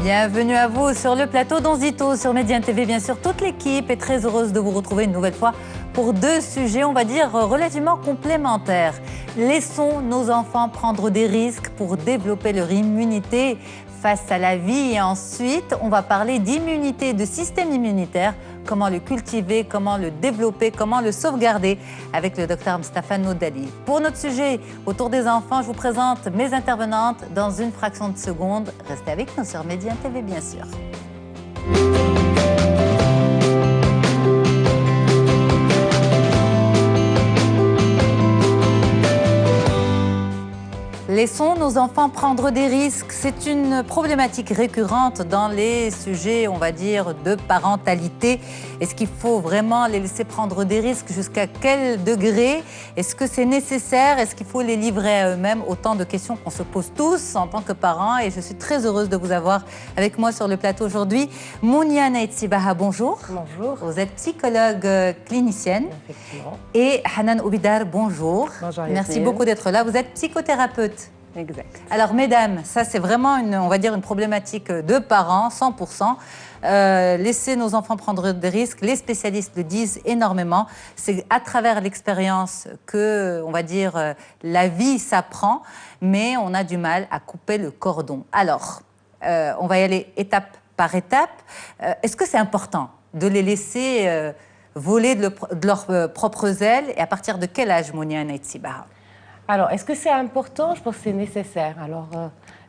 Bienvenue à vous sur le plateau d'Onzito, sur Médiane TV. Bien sûr, toute l'équipe est très heureuse de vous retrouver une nouvelle fois pour deux sujets, on va dire, relativement complémentaires. Laissons nos enfants prendre des risques pour développer leur immunité face à la vie. Et ensuite, on va parler d'immunité, de système immunitaire, comment le cultiver, comment le développer, comment le sauvegarder avec le docteur Mostafa Noudali. Pour notre sujet autour des enfants, je vous présente mes intervenantes dans une fraction de seconde. Restez avec nous sur Médiane TV, bien sûr. Laissons nos enfants prendre des risques. C'est une problématique récurrente dans les sujets, on va dire, de parentalité. Est-ce qu'il faut vraiment les laisser prendre des risques? Jusqu'à quel degré? Est-ce que c'est nécessaire? Est-ce qu'il faut les livrer à eux-mêmes? Autant de questions qu'on se pose tous en tant que parents. Et je suis très heureuse de vous avoir avec moi sur le plateau aujourd'hui. Mounia Naïtsibaha, bonjour. Bonjour. Vous êtes psychologue clinicienne. Effectivement. Et Hanan Oubidar, bonjour. Bonjour. Merci beaucoup d'être là. Vous êtes psychothérapeute. Exact. Alors, mesdames, ça c'est vraiment on va dire une problématique de parents, 100%. Laisser nos enfants prendre des risques, les spécialistes le disent énormément. C'est à travers l'expérience que, on va dire, la vie s'apprend, mais on a du mal à couper le cordon. Alors, on va y aller étape par étape. Est-ce que c'est important de les laisser voler de leurs propres ailes? Et à partir de quel âge, Mounia Naïtsibaha? Alors, est-ce que c'est important? Je pense que c'est nécessaire. Alors,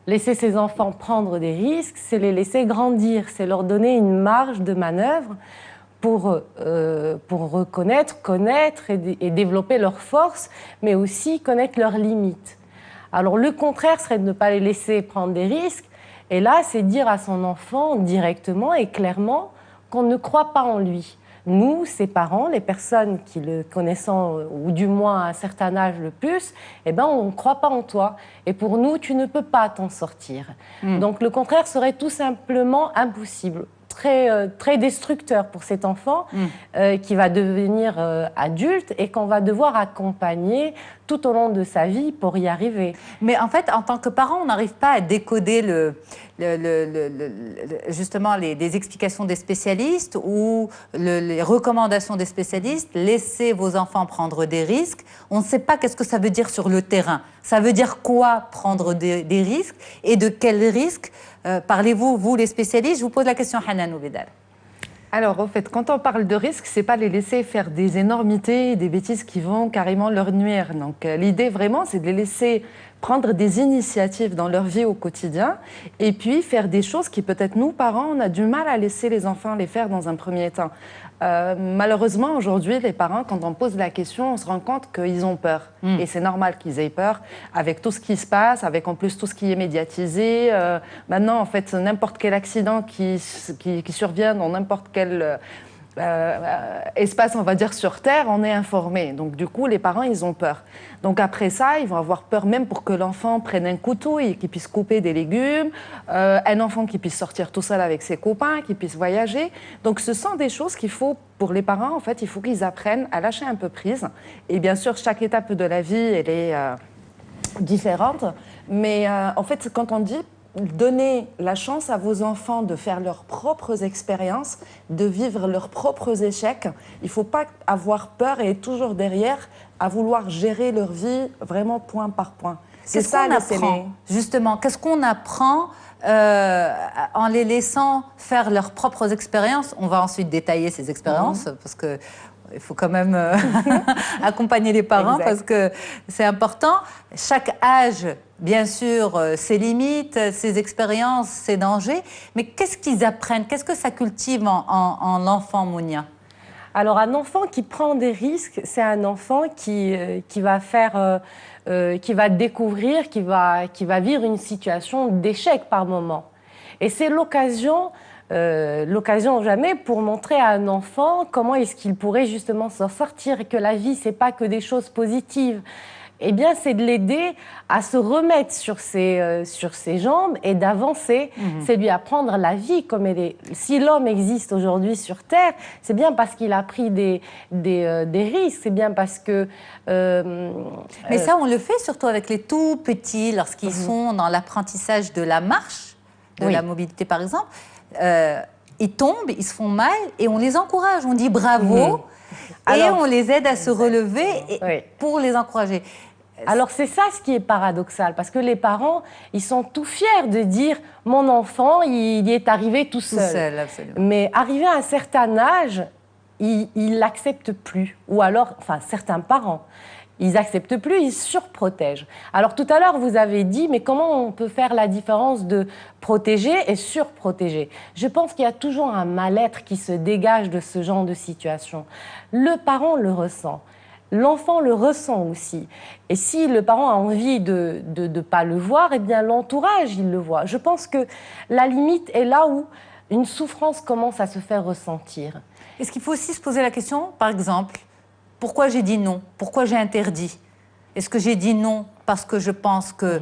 laisser ses enfants prendre des risques, c'est les laisser grandir, c'est leur donner une marge de manœuvre pour reconnaître, connaître et développer leurs forces, mais aussi connaître leurs limites. Alors, le contraire serait de ne pas les laisser prendre des risques. Et là, c'est dire à son enfant directement et clairement qu'on ne croit pas en lui. Nous, ses parents, les personnes qui le connaissant, ou du moins à un certain âge le plus, eh ben, on ne croit pas en toi. Et pour nous, tu ne peux pas t'en sortir. Donc le contraire serait tout simplement impossible. Très destructeur pour cet enfant qui va devenir adulte et qu'on va devoir accompagner tout au long de sa vie pour y arriver. Mais en fait, en tant que parent, on n'arrive pas à décoder justement les explications des spécialistes ou les recommandations des spécialistes. Laissez vos enfants prendre des risques. On ne sait pas qu'est-ce que ça veut dire sur le terrain. Ça veut dire quoi prendre des risques et de quels risques parlez-vous, vous les spécialistes? Je vous pose la question, Hanan Oubidar. Alors, au fait, quand on parle de risque, c'est pas les laisser faire des énormités, des bêtises qui vont carrément leur nuire. Donc, l'idée vraiment, c'est de les laisser prendre des initiatives dans leur vie au quotidien et puis faire des choses qui peut-être nous, parents, on a du mal à laisser les enfants les faire dans un premier temps. Malheureusement, aujourd'hui, les parents, quand on pose la question, on se rend compte qu'ils ont peur. Et c'est normal qu'ils aient peur avec tout ce qui se passe, avec en plus tout ce qui est médiatisé. Maintenant, en fait, n'importe quel accident qui survient dans n'importe quel espace, on va dire, sur Terre, on est informé. Donc, du coup, les parents, ils ont peur. Donc, après ça, ils vont avoir peur même pour que l'enfant prenne un couteau et qu'il puisse couper des légumes, un enfant qui puisse sortir tout seul avec ses copains, qui puisse voyager. Donc, ce sont des choses qu'il faut, pour les parents, en fait, il faut qu'ils apprennent à lâcher un peu prise. Et bien sûr, chaque étape de la vie, elle est différente. Mais en fait, quand on dit donner la chance à vos enfants de faire leurs propres expériences, de vivre leurs propres échecs. Il ne faut pas avoir peur et être toujours derrière à vouloir gérer leur vie vraiment point par point. C'est ça qu'on apprend, justement. Qu'est-ce qu'on apprend en les laissant faire leurs propres expériences? On va ensuite détailler ces expériences parce que il faut quand même accompagner les parents parce que c'est important. Chaque âge, bien sûr, ses limites, ses expériences, ses dangers. Mais qu'est-ce qu'ils apprennent? Qu'est-ce que ça cultive en l'enfant, Mounia? Alors, un enfant qui prend des risques, c'est un enfant qui va faire, qui va découvrir, qui va vivre une situation d'échec par moment. Et c'est l'occasion jamais pour montrer à un enfant comment est-ce qu'il pourrait justement s'en sortir et que la vie, c'est pas que des choses positives. Eh bien, c'est de l'aider à se remettre sur ses jambes et d'avancer. C'est lui apprendre la vie comme elle est. Si l'homme existe aujourd'hui sur Terre, c'est bien parce qu'il a pris des risques, c'est bien parce que... Mais ça, on le fait surtout avec les tout petits, lorsqu'ils sont dans l'apprentissage de la marche. de la mobilité par exemple, ils tombent, ils se font mal et on les encourage, on dit bravo et on les aide à se relever pour les encourager. Alors c'est ça ce qui est paradoxal, parce que les parents, ils sont tout fiers de dire « mon enfant, il y est arrivé tout seul ». Tout seul, absolument. Mais arrivé à un certain âge, ils ne l'acceptent plus. Ou alors, enfin certains parents, ils n'acceptent plus, ils surprotègent. Alors tout à l'heure, vous avez dit, mais comment on peut faire la différence de protéger et surprotéger? Je pense qu'il y a toujours un mal-être qui se dégage de ce genre de situation. Le parent le ressent. L'enfant le ressent aussi. Et si le parent a envie de ne pas le voir, eh bien l'entourage, il le voit. Je pense que la limite est là où une souffrance commence à se faire ressentir. Est-ce qu'il faut aussi se poser la question, par exemple, pourquoi j'ai dit non? Pourquoi j'ai interdit? Est-ce que j'ai dit non parce que je pense que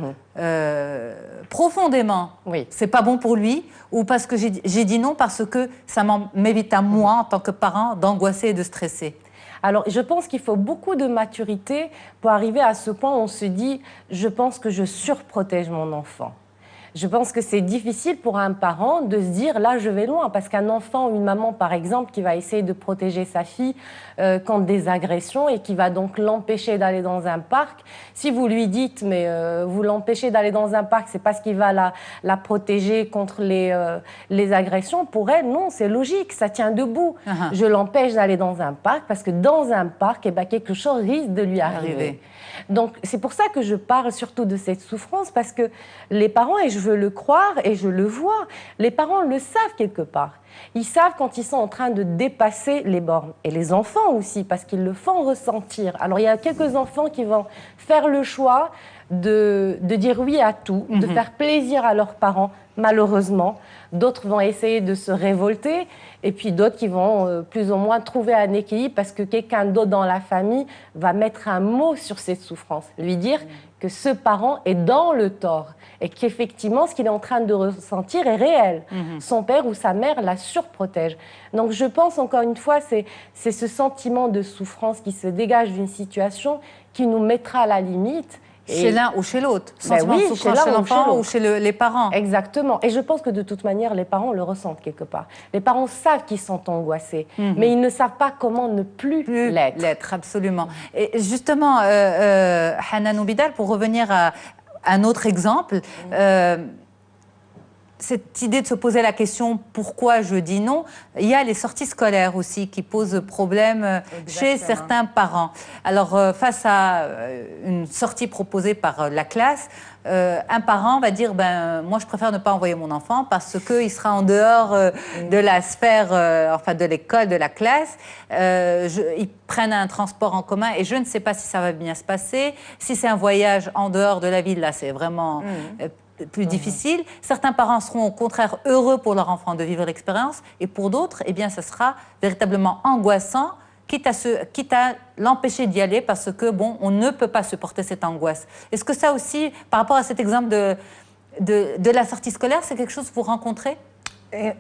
profondément, c'est pas bon pour lui, ou parce que j'ai dit non parce que ça m'évite à moi, en tant que parent, d'angoisser et de stresser? Alors, je pense qu'il faut beaucoup de maturité pour arriver à ce point où on se dit « je pense que je surprotège mon enfant ». Je pense que c'est difficile pour un parent de se dire « là, je vais loin ». Parce qu'un enfant ou une maman, par exemple, qui va essayer de protéger sa fille contre des agressions et qui va donc l'empêcher d'aller dans un parc, si vous lui dites « mais vous l'empêchez d'aller dans un parc, c'est parce qu'il va la protéger contre les agressions », pour elle, non, c'est logique, ça tient debout. Je l'empêche d'aller dans un parc parce que dans un parc, eh ben, quelque chose risque de lui arriver. Donc, c'est pour ça que je parle surtout de cette souffrance, parce que les parents, et je veux le croire et je le vois, les parents le savent quelque part. Ils savent quand ils sont en train de dépasser les bornes. Et les enfants aussi, parce qu'ils le font ressentir. Alors, il y a quelques enfants qui vont faire le choix de dire oui à tout, de faire plaisir à leurs parents, malheureusement. D'autres vont essayer de se révolter, et puis d'autres qui vont plus ou moins trouver un équilibre parce que quelqu'un d'autre dans la famille va mettre un mot sur cette souffrance, lui dire que ce parent est dans le tort et qu'effectivement, ce qu'il est en train de ressentir est réel. Son père ou sa mère la surprotège. Donc je pense, encore une fois, c'est ce sentiment de souffrance qui se dégage d'une situation qui nous mettra à la limite. Chez l'un ou chez l'autre. Oui, chez l'enfant ou chez les parents. Exactement. Et je pense que de toute manière, les parents le ressentent quelque part. Les parents savent qu'ils sont angoissés, mais ils ne savent pas comment ne plus l'être. Absolument. Et justement, Hanan Oubidal, pour revenir à un autre exemple, cette idée de se poser la question « pourquoi je dis non ?» Il y a les sorties scolaires aussi qui posent problème chez certains parents. Alors, face à une sortie proposée par la classe, un parent va dire « moi, je préfère ne pas envoyer mon enfant parce qu'il sera en dehors de la sphère, enfin de l'école, de la classe. Ils prennent un transport en commun et je ne sais pas si ça va bien se passer. Si c'est un voyage en dehors de la ville, là, c'est vraiment... plus difficile. Certains parents seront au contraire heureux pour leur enfant de vivre l'expérience et pour d'autres, eh bien, ça sera véritablement angoissant, quitte à l'empêcher d'y aller parce que, bon, on ne peut pas supporter cette angoisse. Est-ce que ça aussi, par rapport à cet exemple de la sortie scolaire, c'est quelque chose que vous rencontrez ?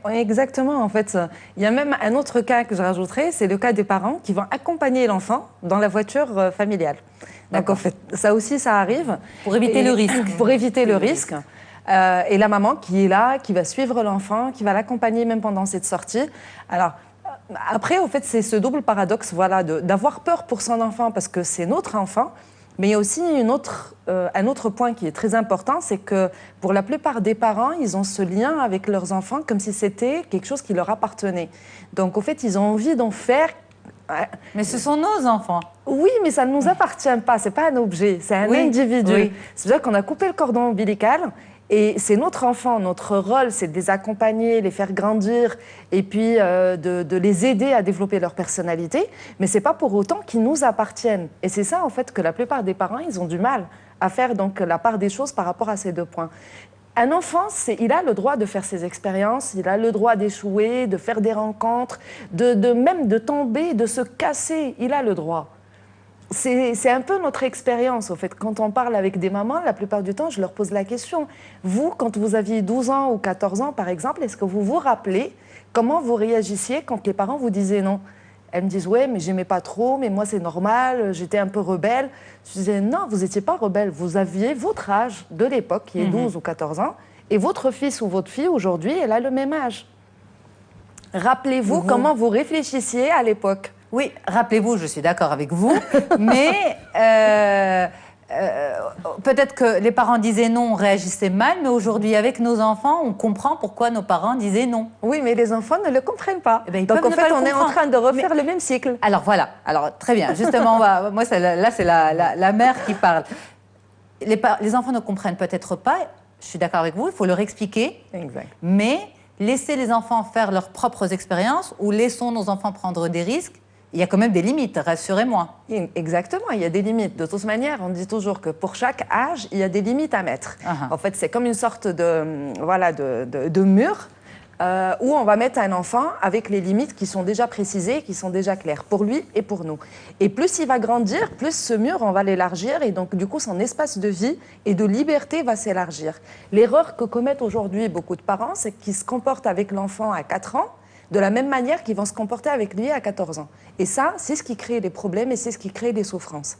Exactement, en fait. Il y a même un autre cas que je rajouterais, c'est le cas des parents qui vont accompagner l'enfant dans la voiture familiale. Donc, en fait, ça aussi, ça arrive. Pour éviter le risque. Pour éviter le risque. Et la maman qui est là, qui va suivre l'enfant, qui va l'accompagner même pendant cette sortie. Alors, après, en fait, c'est ce double paradoxe, voilà, d'avoir peur pour son enfant parce que c'est notre enfant. Mais il y a aussi un autre point qui est très important, c'est que pour la plupart des parents, ils ont ce lien avec leurs enfants comme si c'était quelque chose qui leur appartenait. Donc, en fait, ils ont envie d'en faire... Mais ce sont nos enfants. Oui, mais ça ne nous appartient pas, ce n'est pas un objet, c'est un individu. Oui. C'est-à-dire qu'on a coupé le cordon ombilical et c'est notre enfant. Notre rôle, c'est de les accompagner, les faire grandir et puis de les aider à développer leur personnalité. Mais ce n'est pas pour autant qu'ils nous appartiennent. Et c'est ça, en fait, que la plupart des parents, ils ont du mal à faire donc, la part des choses par rapport à ces deux points. Un enfant, il a le droit de faire ses expériences, il a le droit d'échouer, de faire des rencontres, même de tomber, de se casser, il a le droit. C'est un peu notre expérience, en fait. Quand on parle avec des mamans, la plupart du temps, je leur pose la question. Vous, quand vous aviez 12 ans ou 14 ans, par exemple, est-ce que vous vous rappelez comment vous réagissiez quand les parents vous disaient non ? elles me disent, ouais, mais j'aimais pas trop, mais moi c'est normal, j'étais un peu rebelle. Je disais, non, vous n'étiez pas rebelle, vous aviez votre âge de l'époque, qui est 12 ou 14 ans, et votre fils ou votre fille, aujourd'hui, elle a le même âge. Rappelez-vous comment vous réfléchissiez à l'époque. Oui, rappelez-vous, je suis d'accord avec vous, mais peut-être que les parents disaient non, on réagissait mal, mais aujourd'hui, avec nos enfants, on comprend pourquoi nos parents disaient non. Oui, mais les enfants ne le comprennent pas. Eh ben, donc en fait, on est en train de refaire le même cycle. Alors voilà, alors très bien, justement, moi, là, c'est la mère qui parle. Les enfants ne comprennent peut-être pas, je suis d'accord avec vous, il faut leur expliquer, Exact. mais laisser les enfants faire leurs propres expériences ou laissons nos enfants prendre des risques, il y a quand même des limites, rassurez-moi. Exactement, il y a des limites. De toute manière, on dit toujours que pour chaque âge, il y a des limites à mettre. En fait, c'est comme une sorte de mur où on va mettre un enfant avec les limites qui sont déjà précisées, qui sont déjà claires pour lui et pour nous. Et plus il va grandir, plus ce mur, on va l'élargir et donc du coup, son espace de vie et de liberté va s'élargir. L'erreur que commettent aujourd'hui beaucoup de parents, c'est qu'ils se comportent avec l'enfant à 4 ans de la même manière qu'ils vont se comporter avec lui à 14 ans. Et ça, c'est ce qui crée des problèmes et c'est ce qui crée des souffrances.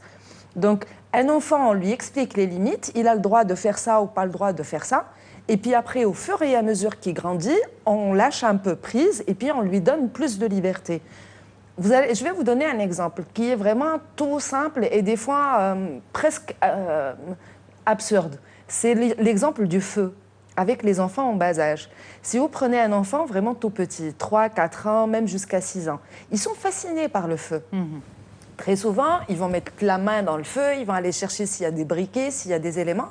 Donc, un enfant, on lui explique les limites, il a le droit de faire ça ou pas le droit de faire ça. Et puis après, au fur et à mesure qu'il grandit, on lâche un peu prise et puis on lui donne plus de liberté. Je vais vous donner un exemple qui est vraiment tout simple et des fois presque absurde. C'est l'exemple du feu avec les enfants en bas âge. Si vous prenez un enfant vraiment tout petit, 3, 4 ans, même jusqu'à 6 ans, ils sont fascinés par le feu. Très souvent, ils vont mettre la main dans le feu, ils vont aller chercher s'il y a des briquets, s'il y a des éléments,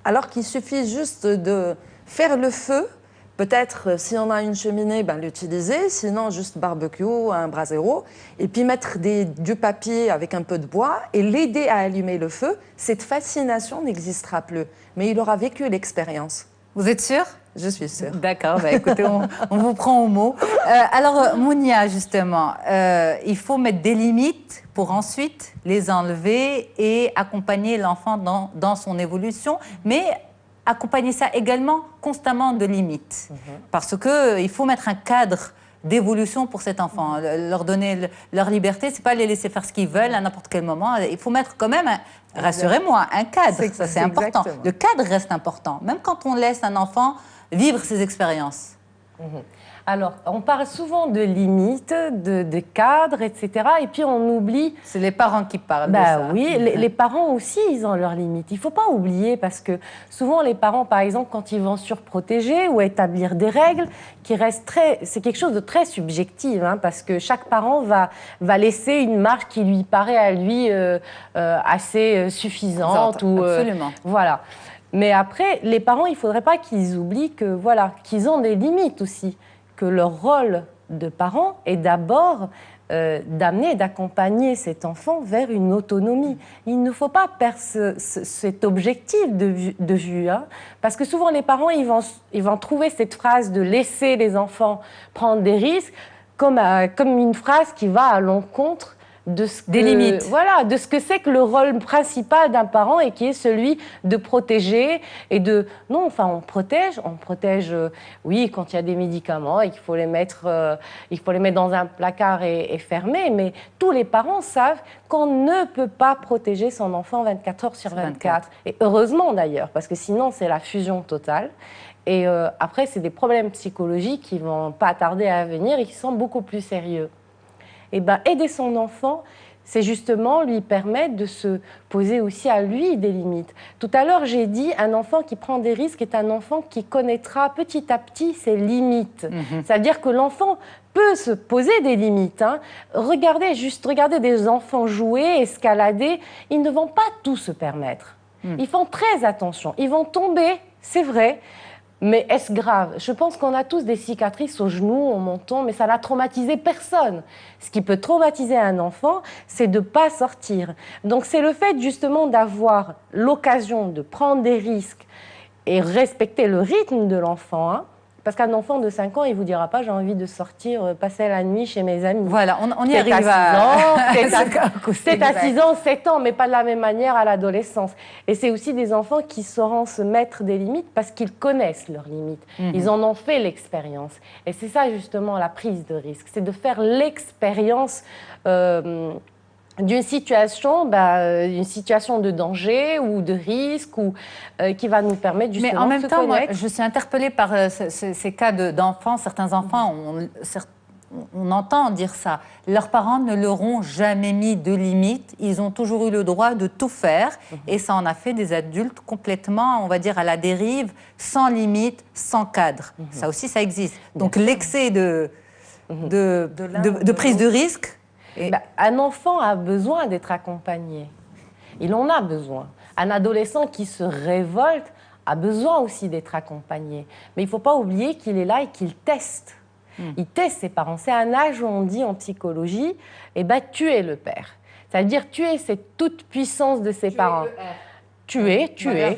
alors qu'il suffit juste de faire le feu. Peut-être, si on a une cheminée, ben, l'utiliser, sinon juste barbecue, un brasero, et puis mettre du papier avec un peu de bois et l'aider à allumer le feu. Cette fascination n'existera plus, mais il aura vécu l'expérience. Vous êtes sûre? Je suis sûre. D'accord, bah écoutez, on vous prend au mot. Alors, Mounia, justement, il faut mettre des limites pour ensuite les enlever et accompagner l'enfant dans son évolution, mais accompagner ça également constamment de limites. Parce qu'il faut mettre un cadre d'évolution pour cet enfant, leur donner leur liberté, c'est pas les laisser faire ce qu'ils veulent à n'importe quel moment. Il faut mettre quand même, rassurez-moi, un cadre, ça c'est important. Exactement. Le cadre reste important, même quand on laisse un enfant vivre ses expériences. Alors, on parle souvent de limites, de cadres, etc. Et puis, on oublie... C'est les parents qui parlent de ça. Oui, les parents aussi, ils ont leurs limites. Il ne faut pas oublier parce que souvent, les parents, par exemple, quand ils vont surprotéger ou établir des règles, qui restent c'est quelque chose de très subjectif, hein, parce que chaque parent va laisser une marge qui lui paraît à lui assez suffisante. Absolument. Voilà. Mais après, les parents, il ne faudrait pas qu'ils oublient que, voilà, qu'ils ont des limites aussi, que leur rôle de parent est d'abord d'amener, d'accompagner cet enfant vers une autonomie. Il ne faut pas perdre cet objectif de vue, hein, parce que souvent les parents, ils vont trouver cette phrase de laisser les enfants prendre des risques comme une phrase qui va à l'encontre des limites. Voilà, de ce que c'est que le rôle principal d'un parent et qui est celui de protéger et de... Non, enfin, on protège, oui, quand il y a des médicaments et qu'il faut les mettre dans un placard et fermer, mais tous les parents savent qu'on ne peut pas protéger son enfant 24 heures sur 24. Et heureusement d'ailleurs, parce que sinon c'est la fusion totale. Et après, c'est des problèmes psychologiques qui ne vont pas tarder à venir et qui sont beaucoup plus sérieux. Eh ben, aider son enfant, c'est justement lui permettre de se poser aussi à lui des limites. Tout à l'heure, j'ai dit un enfant qui prend des risques est un enfant qui connaîtra petit à petit ses limites. C'est-à-dire que l'enfant peut se poser des limites. Hein. Regardez des enfants jouer, escalader, ils ne vont pas tout se permettre. Ils font très attention. Ils vont tomber, c'est vrai. Mais est-ce grave? Je pense qu'on a tous des cicatrices au genou, au menton, mais ça n'a traumatisé personne. Ce qui peut traumatiser un enfant, c'est de ne pas sortir. Donc c'est le fait justement d'avoir l'occasion de prendre des risques et respecter le rythme de l'enfant, hein, Parce qu'un enfant de 5 ans, il ne vous dira pas j'ai envie de sortir, passer la nuit chez mes amis. Voilà, on y Peut-être arrive peut-être à 6 ans, 7 ans, mais pas de la même manière à l'adolescence. Et c'est aussi des enfants qui sauront se mettre des limites parce qu'ils connaissent leurs limites. Ils en ont fait l'expérience. Et c'est ça justement la prise de risque, c'est de faire l'expérience d'une situation, une situation de danger ou de risque ou, qui va nous permettre justement Mais en même de se temps, moi, connaître. je suis interpellée par ces cas d'enfants. Certains enfants, on entend dire ça. Leurs parents ne leur ont jamais mis de limites. Ils ont toujours eu le droit de tout faire. Et ça en a fait des adultes complètement, on va dire, à la dérive, sans limite, sans cadre. Ça aussi, ça existe. Donc l'excès de prise de risque... Un enfant a besoin d'être accompagné. Il en a besoin. Un adolescent qui se révolte a besoin aussi d'être accompagné. Mais il ne faut pas oublier qu'il est là et qu'il teste. Il teste ses parents. C'est un âge où on dit en psychologie, tu es le père. C'est-à-dire tuer cette toute puissance de ses parents. Tuer le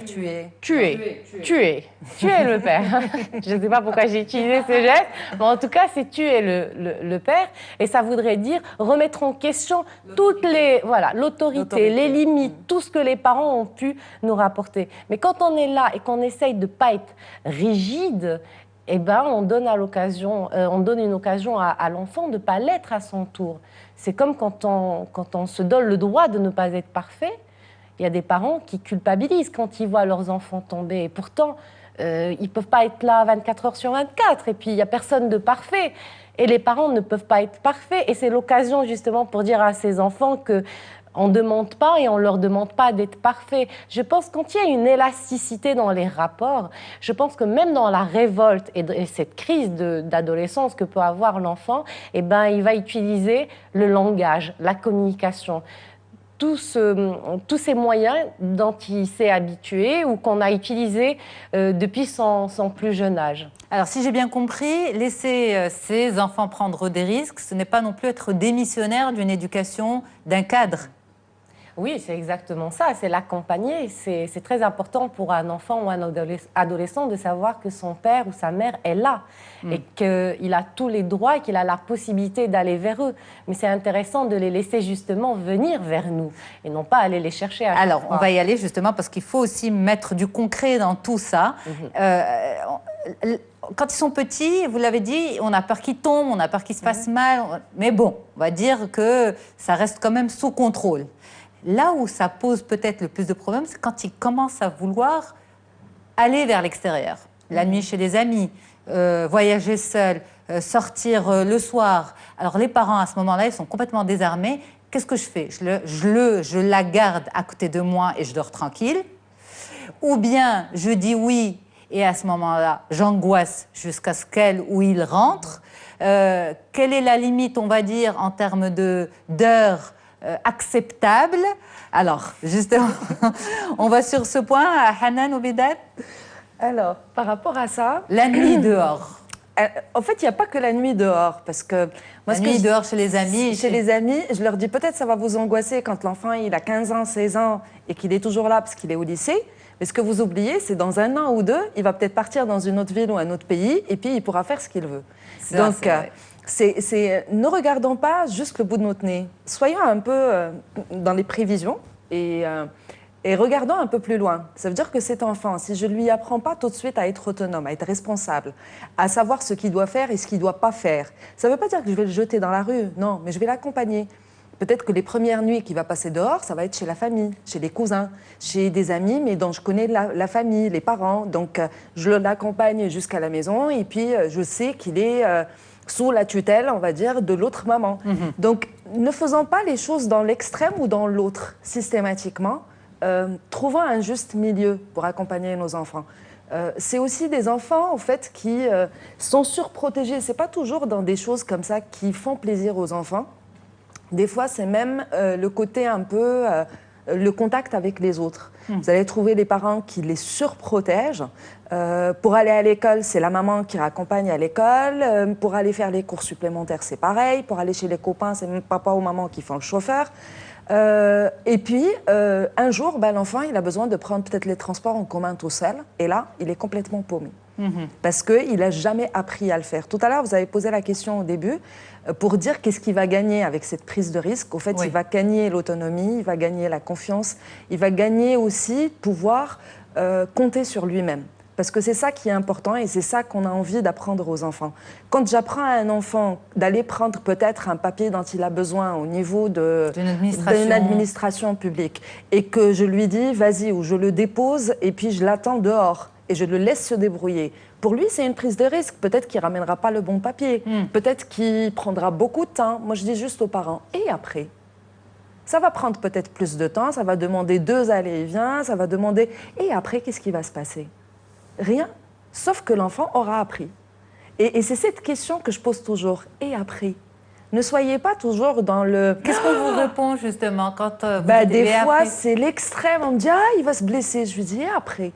père. Je ne sais pas pourquoi j'ai utilisé ce geste, mais en tout cas, c'est tuer le père. Et ça voudrait dire remettre en question l'autorité, les limites, tout ce que les parents ont pu nous rapporter. Mais quand on est là et qu'on essaye de ne pas être rigide, on donne une occasion à l'enfant de ne pas l'être à son tour. C'est comme quand on se donne le droit de ne pas être parfait. Il y a des parents qui culpabilisent quand ils voient leurs enfants tomber. Et pourtant, ils ne peuvent pas être là 24 heures sur 24. Et puis, il n'y a personne de parfait. Et les parents ne peuvent pas être parfaits. Et c'est l'occasion, justement, pour dire à ces enfants qu'on ne demande pas et on ne leur demande pas d'être parfaits. Je pense quand il y a une élasticité dans les rapports, je pense que même dans la révolte et cette crise d'adolescence que peut avoir l'enfant, il va utiliser le langage, la communication. Tous ces moyens dont il s'est habitué ou qu'on a utilisés depuis son plus jeune âge. Alors, si j'ai bien compris, laisser ces enfants prendre des risques, ce n'est pas non plus être démissionnaire d'une éducation, d'un cadre. Oui, c'est exactement ça, c'est l'accompagner. C'est très important pour un enfant ou un adolescent de savoir que son père ou sa mère est là et qu'il a tous les droits et qu'il a la possibilité d'aller vers eux. Mais c'est intéressant de les laisser justement venir vers nous et non pas aller les chercher à Alors, on va y aller justement parce qu'il faut aussi mettre du concret dans tout ça. Quand ils sont petits, vous l'avez dit, on a peur qu'ils tombent, on a peur qu'ils se fassent mal. Mais bon, on va dire que ça reste quand même sous contrôle. Là où ça pose peut-être le plus de problèmes, c'est quand ils commencent à vouloir aller vers l'extérieur. La nuit chez des amis, voyager seul, sortir le soir. Alors les parents, à ce moment-là, ils sont complètement désarmés. Qu'est-ce que je fais ? Je la garde à côté de moi et je dors tranquille. Ou bien je dis oui et à ce moment-là, j'angoisse jusqu'à ce qu'elle ou il rentre. Quelle est la limite, on va dire, en termes d'heures acceptable. Alors, justement, on va sur ce point, Hanan ou Bidat. Alors, par rapport à ça... La nuit dehors. En fait, il n'y a pas que la nuit dehors, parce que... La nuit dehors chez les amis. Chez les amis, je leur dis peut-être ça va vous angoisser quand l'enfant il a 15 ans, 16 ans et qu'il est toujours là parce qu'il est au lycée. Mais ce que vous oubliez, c'est dans 1 an ou 2, il va peut-être partir dans une autre ville ou un autre pays et puis il pourra faire ce qu'il veut. Donc, ne regardons pas juste le bout de notre nez. Soyons un peu dans les prévisions et regardons un peu plus loin. Ça veut dire que cet enfant, si je ne lui apprends pas tout de suite à être autonome, à être responsable, à savoir ce qu'il doit faire et ce qu'il ne doit pas faire, ça ne veut pas dire que je vais le jeter dans la rue, non, mais je vais l'accompagner. Peut-être que les premières nuits qu'il va passer dehors, ça va être chez la famille, chez les cousins, chez des amis, mais dont je connais la famille, les parents. Donc, je l'accompagne jusqu'à la maison et puis je sais qu'il est... sous la tutelle, on va dire, de l'autre maman. Donc, ne faisons pas les choses dans l'extrême ou dans l'autre, systématiquement. Trouvons un juste milieu pour accompagner nos enfants. C'est aussi des enfants, en fait, qui sont surprotégés. Ce n'est pas toujours dans des choses comme ça qui font plaisir aux enfants. Des fois, c'est même le côté un peu... le contact avec les autres. Vous allez trouver des parents qui les surprotègent. Pour aller à l'école, c'est la maman qui raccompagne à l'école. Pour aller faire les cours supplémentaires, c'est pareil. Pour aller chez les copains, c'est même papa ou maman qui font le chauffeur. Et puis, un jour, l'enfant, il a besoin de prendre peut-être les transports en commun tout seul. Et là, il est complètement paumé. Parce qu'il n'a jamais appris à le faire. Tout à l'heure, vous avez posé la question au début pour dire qu'est-ce qu'il va gagner avec cette prise de risque. Au fait, il va gagner l'autonomie, il va gagner la confiance, il va gagner aussi pouvoir compter sur lui-même. Parce que c'est ça qui est important et c'est ça qu'on a envie d'apprendre aux enfants. Quand j'apprends à un enfant d'aller prendre peut-être un papier dont il a besoin au niveau d'une administration publique et que je lui dis vas-y ou je le dépose et puis je l'attends dehors et je le laisse se débrouiller. Pour lui, c'est une prise de risque. Peut-être qu'il ne ramènera pas le bon papier. Peut-être qu'il prendra beaucoup de temps. Moi, je dis juste aux parents. Et après ? Ça va prendre peut-être plus de temps. Ça va demander 2 allées-et-viens. Ça va demander... Et après, qu'est-ce qui va se passer ? Rien. Sauf que l'enfant aura appris. Et c'est cette question que je pose toujours. Et après ? Ne soyez pas toujours dans le... Qu'est-ce qu'on vous répond, justement, quand vous dites, des fois, c'est l'extrême. On me dit, il va se blesser. Je lui dis, et après ?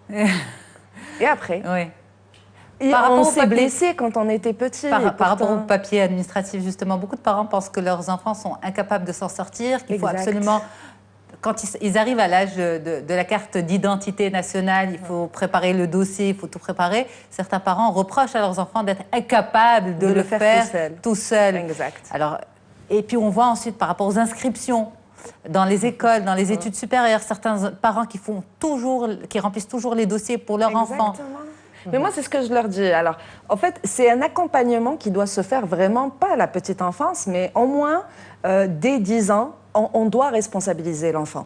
Et après ? Oui. Et on s'est blessé quand on était petit. Par rapport au papier administratif, justement, beaucoup de parents pensent que leurs enfants sont incapables de s'en sortir, qu'il faut absolument... Quand ils arrivent à l'âge de la carte d'identité nationale, il faut préparer le dossier, il faut tout préparer. Certains parents reprochent à leurs enfants d'être incapables de le faire tout seuls. Exact. Alors, et puis on voit ensuite par rapport aux inscriptions dans les écoles, dans les études supérieures, certains parents qui remplissent toujours les dossiers pour leurs enfants. Mais moi, c'est ce que je leur dis. Alors, en fait, c'est un accompagnement qui doit se faire vraiment, pas à la petite enfance, mais au moins dès 10 ans, on doit responsabiliser l'enfant.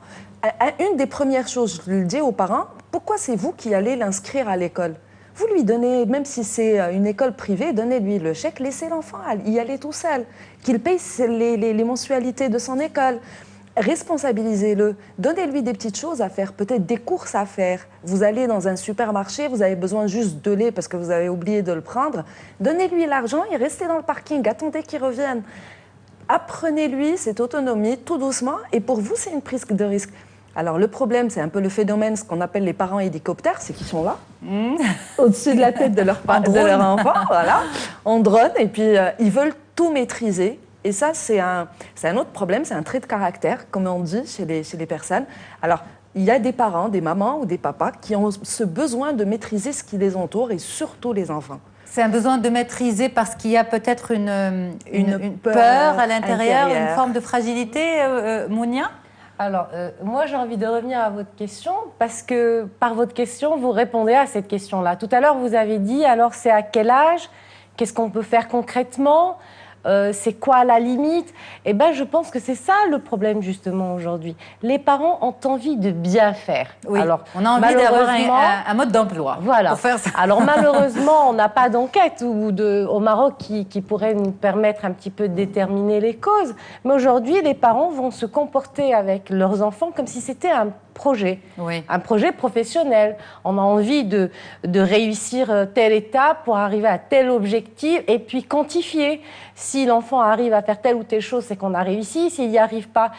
Une des premières choses, je le dis aux parents, pourquoi c'est vous qui allez l'inscrire à l'école ? Vous lui donnez, même si c'est une école privée, donnez-lui le chèque, laissez l'enfant y aller tout seul, qu'il paye les mensualités de son école. Responsabilisez-le, donnez-lui des petites choses à faire, peut-être des courses à faire. Vous allez dans un supermarché, vous avez besoin juste de lait parce que vous avez oublié de le prendre. Donnez-lui l'argent et restez dans le parking, attendez qu'il revienne. Apprenez-lui cette autonomie tout doucement et pour vous, c'est une prise de risque. Alors le problème, c'est un peu le phénomène, ce qu'on appelle les parents hélicoptères, c'est qu'ils sont là, au-dessus de la tête de leur enfant, voilà, en drone, et puis ils veulent tout maîtriser. Et ça, c'est un autre problème, c'est un trait de caractère, comme on dit chez les personnes. Alors, il y a des parents, des mamans ou des papas qui ont ce besoin de maîtriser ce qui les entoure et surtout les enfants. C'est un besoin de maîtriser parce qu'il y a peut-être une peur à l'intérieur, une forme de fragilité, Mounia ? Alors, moi, j'ai envie de revenir à votre question parce que par votre question, vous répondez à cette question-là. Tout à l'heure, vous avez dit, alors c'est à quel âge ? Qu'est-ce qu'on peut faire concrètement ? C'est quoi la limite ? Eh bien, je pense que c'est ça le problème justement aujourd'hui. Les parents ont envie de bien faire. Oui, alors, on a envie d'avoir un mode d'emploi. Voilà. Pour faire ça. Alors malheureusement, on n'a pas d'enquête au Maroc qui pourrait nous permettre un petit peu de déterminer les causes. Mais aujourd'hui, les parents vont se comporter avec leurs enfants comme si c'était un projet, un projet professionnel. On a envie de réussir telle étape pour arriver à tel objectif et puis quantifier. Si l'enfant arrive à faire telle ou telle chose, c'est qu'on a réussi. S'il n'y arrive pas,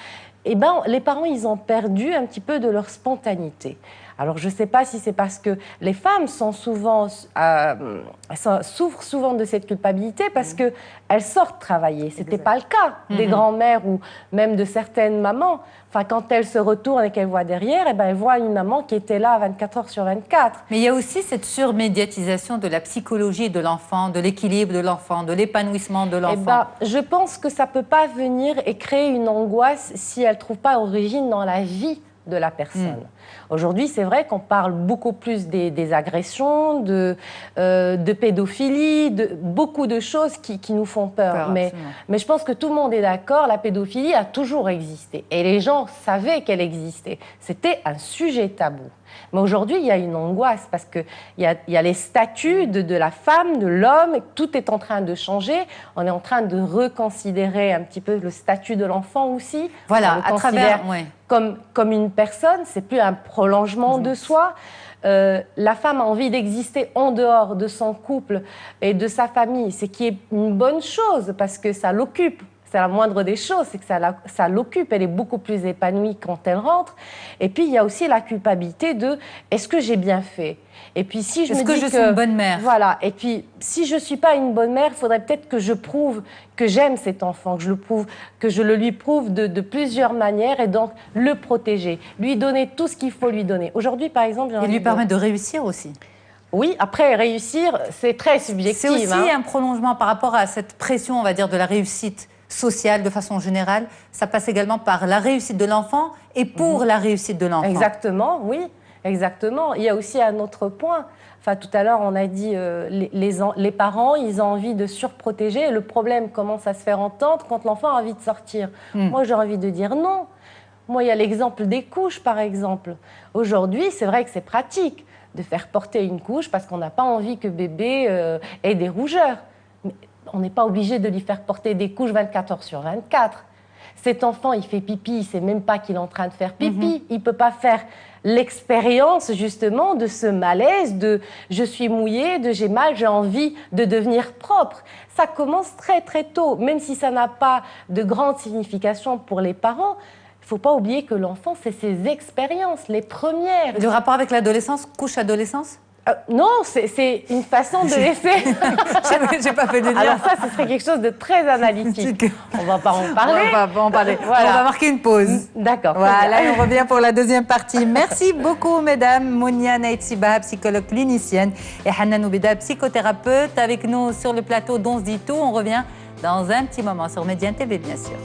eh ben, les parents, ils ont perdu un petit peu de leur spontanéité. Alors, je ne sais pas si c'est parce que les femmes souffrent souvent de cette culpabilité parce qu'elles sortent travailler. Ce n'était pas le cas des grands-mères ou même de certaines mamans. Enfin, quand elles se retournent et qu'elles voient derrière, eh ben, elles voient une maman qui était là 24 heures sur 24. Mais il y a aussi cette surmédiatisation de la psychologie de l'enfant, de l'équilibre de l'enfant, de l'épanouissement de l'enfant. Eh ben, je pense que ça ne peut pas venir et créer une angoisse si elle ne trouve pas origine dans la vie de la personne. Aujourd'hui, c'est vrai qu'on parle beaucoup plus des agressions, de pédophilie, de beaucoup de choses qui nous font peur. Mais je pense que tout le monde est d'accord, la pédophilie a toujours existé. Et les gens savaient qu'elle existait. C'était un sujet tabou. Mais aujourd'hui, il y a une angoisse parce qu'il y a les statuts de la femme, de l'homme, et tout est en train de changer. On est en train de reconsidérer un petit peu le statut de l'enfant aussi. Voilà, à travers... Comme une personne, c'est plus un prolongement de soi. La femme a envie d'exister en dehors de son couple et de sa famille, ce qui est une bonne chose parce que ça l'occupe. C'est la moindre des choses, c'est que ça l'occupe. Elle est beaucoup plus épanouie quand elle rentre. Et puis, il y a aussi la culpabilité de « est-ce que j'ai bien fait ?» Et puis, si je me dis que je suis une bonne mère. Voilà. Et puis, si je ne suis pas une bonne mère, il faudrait peut-être que je prouve que j'aime cet enfant, que je le lui prouve de plusieurs manières et donc le protéger, lui donner tout ce qu'il faut lui donner. Aujourd'hui, par exemple... Et lui permettre de réussir aussi. Oui, après, réussir, c'est très subjectif. C'est aussi un prolongement par rapport à cette pression, on va dire, de la réussite sociale de façon générale. Ça passe également par la réussite de l'enfant et pour la réussite de l'enfant. Exactement, oui, exactement. Il y a aussi un autre point. Enfin, tout à l'heure, on a dit les parents, ils ont envie de surprotéger. Et le problème commence à se faire entendre quand l'enfant a envie de sortir. Moi, j'ai envie de dire non. Moi, il y a l'exemple des couches, par exemple. Aujourd'hui, c'est vrai que c'est pratique de faire porter une couche parce qu'on n'a pas envie que bébé ait des rougeurs. Mais on n'est pas obligé de lui faire porter des couches 24 heures sur 24. Cet enfant, il fait pipi, il ne sait même pas qu'il est en train de faire pipi. Il ne peut pas faire l'expérience, justement, de ce malaise, de « je suis mouillée », de « j'ai mal, j'ai envie de devenir propre ». Ça commence très, très tôt, même si ça n'a pas de grande signification pour les parents. Il ne faut pas oublier que l'enfant, c'est ses expériences, les premières. Le rapport avec l'adolescence, couche-adolescence? Non, c'est une façon de laisser... J'ai pas fait de lien. Alors ça, ce serait quelque chose de très analytique. On va pas en parler. On va en parler. Voilà. On va marquer une pause. D'accord. Voilà, et on revient pour la deuxième partie. Merci beaucoup, mesdames. Mounia Naïtsiba, psychologue clinicienne, et Hanan Oubida, psychothérapeute, avec nous sur le plateau d'On se dit tout. On revient dans un petit moment sur Médiane TV, bien sûr.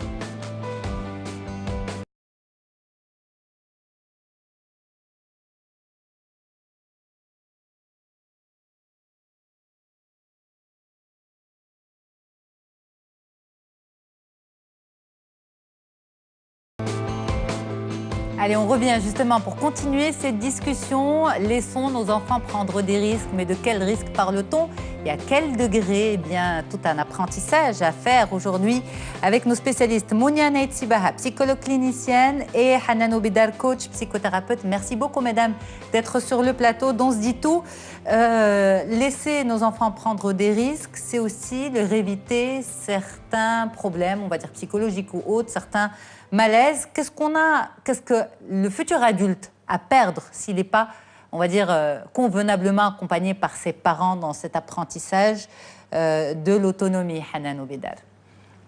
Allez, on revient justement pour continuer cette discussion. Laissons nos enfants prendre des risques, mais de quels risques parle-t-on et à quel degré? Eh bien, tout un apprentissage à faire aujourd'hui avec nos spécialistes Mounia Naïtsibaha, psychologue clinicienne, et Hanan Oubidar, coach, psychothérapeute. Merci beaucoup, mesdames, d'être sur le plateau d'On se dit tout. Laisser nos enfants prendre des risques, c'est aussi leur éviter certains problèmes, on va dire psychologiques ou autres, certains malaise. Qu'est-ce que le futur adulte a à perdre s'il n'est pas, on va dire, convenablement accompagné par ses parents dans cet apprentissage de l'autonomie, Hanan Oubidar?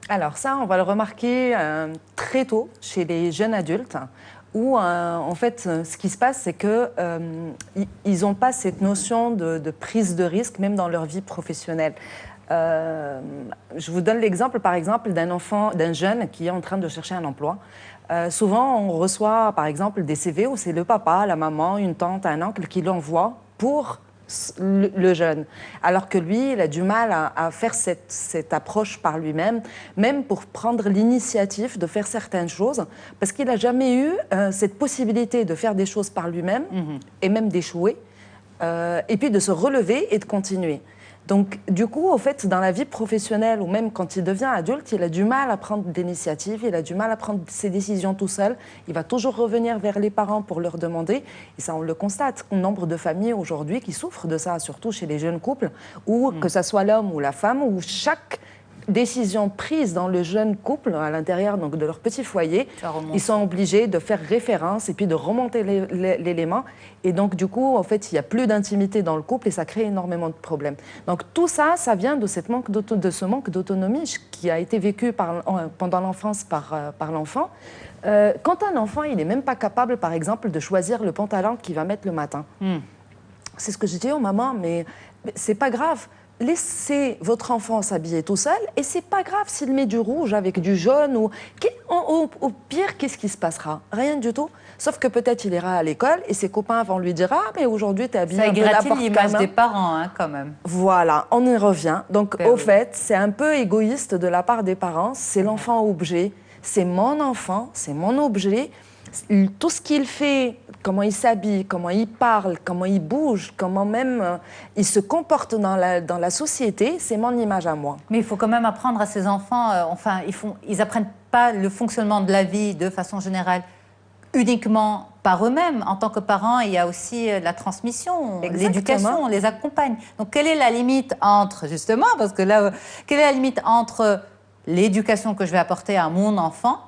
Alors ça, on va le remarquer très tôt chez les jeunes adultes, où en fait, ce qui se passe, c'est qu'ils n'ont pas cette notion de prise de risque, même dans leur vie professionnelle. Je vous donne l'exemple, par exemple, d'un jeune qui est en train de chercher un emploi. Souvent, on reçoit, par exemple, des CV où c'est le papa, la maman, une tante, un oncle qui l'envoie pour le jeune. Alors que lui, il a du mal à faire cette approche par lui-même, même pour prendre l'initiative de faire certaines choses, parce qu'il n'a jamais eu cette possibilité de faire des choses par lui-même, et même d'échouer, et puis de se relever et de continuer. Donc, du coup, au fait, dans la vie professionnelle, ou même quand il devient adulte, il a du mal à prendre d'initiative, il a du mal à prendre ses décisions tout seul. Il va toujours revenir vers les parents pour leur demander. Et ça, on le constate. Nombre de familles aujourd'hui qui souffrent de ça, surtout chez les jeunes couples, ou que ce soit l'homme ou la femme, où chaque décision prise dans le jeune couple, à l'intérieur de leur petit foyer, ils sont obligés de faire référence et puis de remonter l'élément. Et donc, du coup, en fait, il n'y a plus d'intimité dans le couple et ça crée énormément de problèmes. Donc, tout ça, ça vient de ce manque d'autonomie qui a été vécu pendant l'enfance par l'enfant. Quand un enfant, il n'est même pas capable, par exemple, de choisir le pantalon qu'il va mettre le matin. C'est ce que je dis aux mamans, mais c'est pas grave. Laissez votre enfant s'habiller tout seul et c'est pas grave s'il met du rouge avec du jaune ou au pire, qu'est-ce qui se passera? Rien du tout. Sauf que peut-être il ira à l'école et ses copains vont lui dire « Ah, mais aujourd'hui, tu es habillé un peu n'importe comment. » Ça l'image des parents, hein, quand même. Voilà, on y revient. Donc, au fait, c'est un peu égoïste de la part des parents. C'est l'enfant objet, c'est mon enfant, c'est mon objet. Tout ce qu'il fait, comment il s'habille, comment il parle, comment il bouge, comment même il se comporte dans la société, c'est mon image à moi. Mais il faut quand même apprendre à ces enfants, ils n'apprennent pas le fonctionnement de la vie de façon générale uniquement par eux-mêmes. En tant que parents, il y a aussi la transmission, l'éducation, on les accompagne. Donc quelle est la limite entre, justement, parce que là, quelle est la limite entre l'éducation que je vais apporter à mon enfant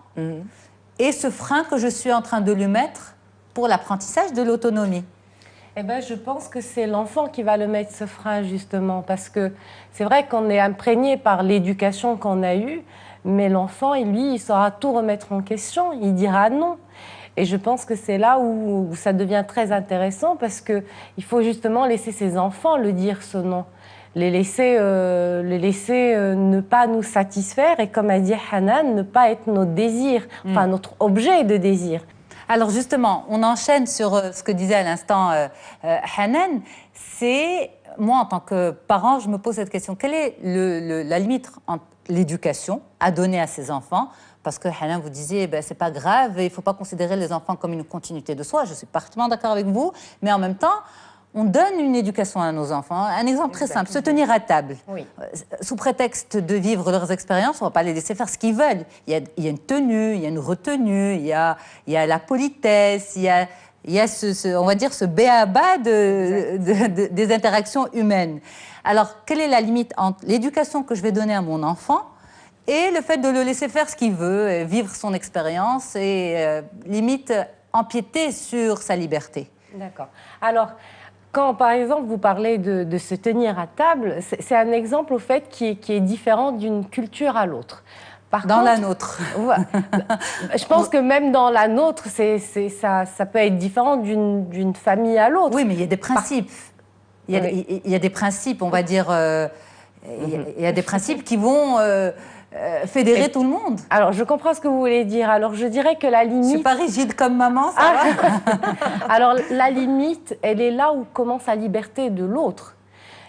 et ce frein que je suis en train de lui mettre pour l'apprentissage de l'autonomie? Eh ben, je pense que c'est l'enfant qui va le mettre, ce frein, justement, parce que c'est vrai qu'on est imprégné par l'éducation qu'on a eue, mais l'enfant, lui, il saura tout remettre en question, il dira non. Et je pense que c'est là où ça devient très intéressant parce qu'il faut justement laisser ses enfants le dire ce non. Les laisser ne pas nous satisfaire et comme a dit Hanan, ne pas être nos désirs, enfin notre objet de désir. Alors justement, on enchaîne sur ce que disait à l'instant Hanan. C'est, moi en tant que parent, je me pose cette question. Quelle est la limite entre l'éducation à donner à ses enfants? Parce que Hanan, vous disiez, ben, c'est pas grave, il ne faut pas considérer les enfants comme une continuité de soi. Je suis parfaitement d'accord avec vous, mais en même temps, on donne une éducation à nos enfants. Un exemple très simple, se tenir à table. Oui. Sous prétexte de vivre leurs expériences, on ne va pas les laisser faire ce qu'ils veulent. Il y a une tenue, il y a une retenue, il y a la politesse, il y a on va dire, ce b.a.-ba des interactions humaines. Alors, quelle est la limite entre l'éducation que je vais donner à mon enfant et le fait de le laisser faire ce qu'il veut, vivre son expérience et limite empiéter sur sa liberté? D'accord. Alors, quand, par exemple, vous parlez de se tenir à table, c'est un exemple, au fait, qui est différent d'une culture à l'autre. Dans la nôtre. Je pense que même dans la nôtre, ça peut être différent d'une famille à l'autre. Oui, mais il y a des principes. Il y a des principes, on va dire... il y a des principes qui vont... fédérer tout le monde. Alors, je comprends ce que vous voulez dire. Alors, je dirais que la limite... Je ne suis pas rigide comme maman, ça va. Alors, la limite, elle est là où commence la liberté de l'autre.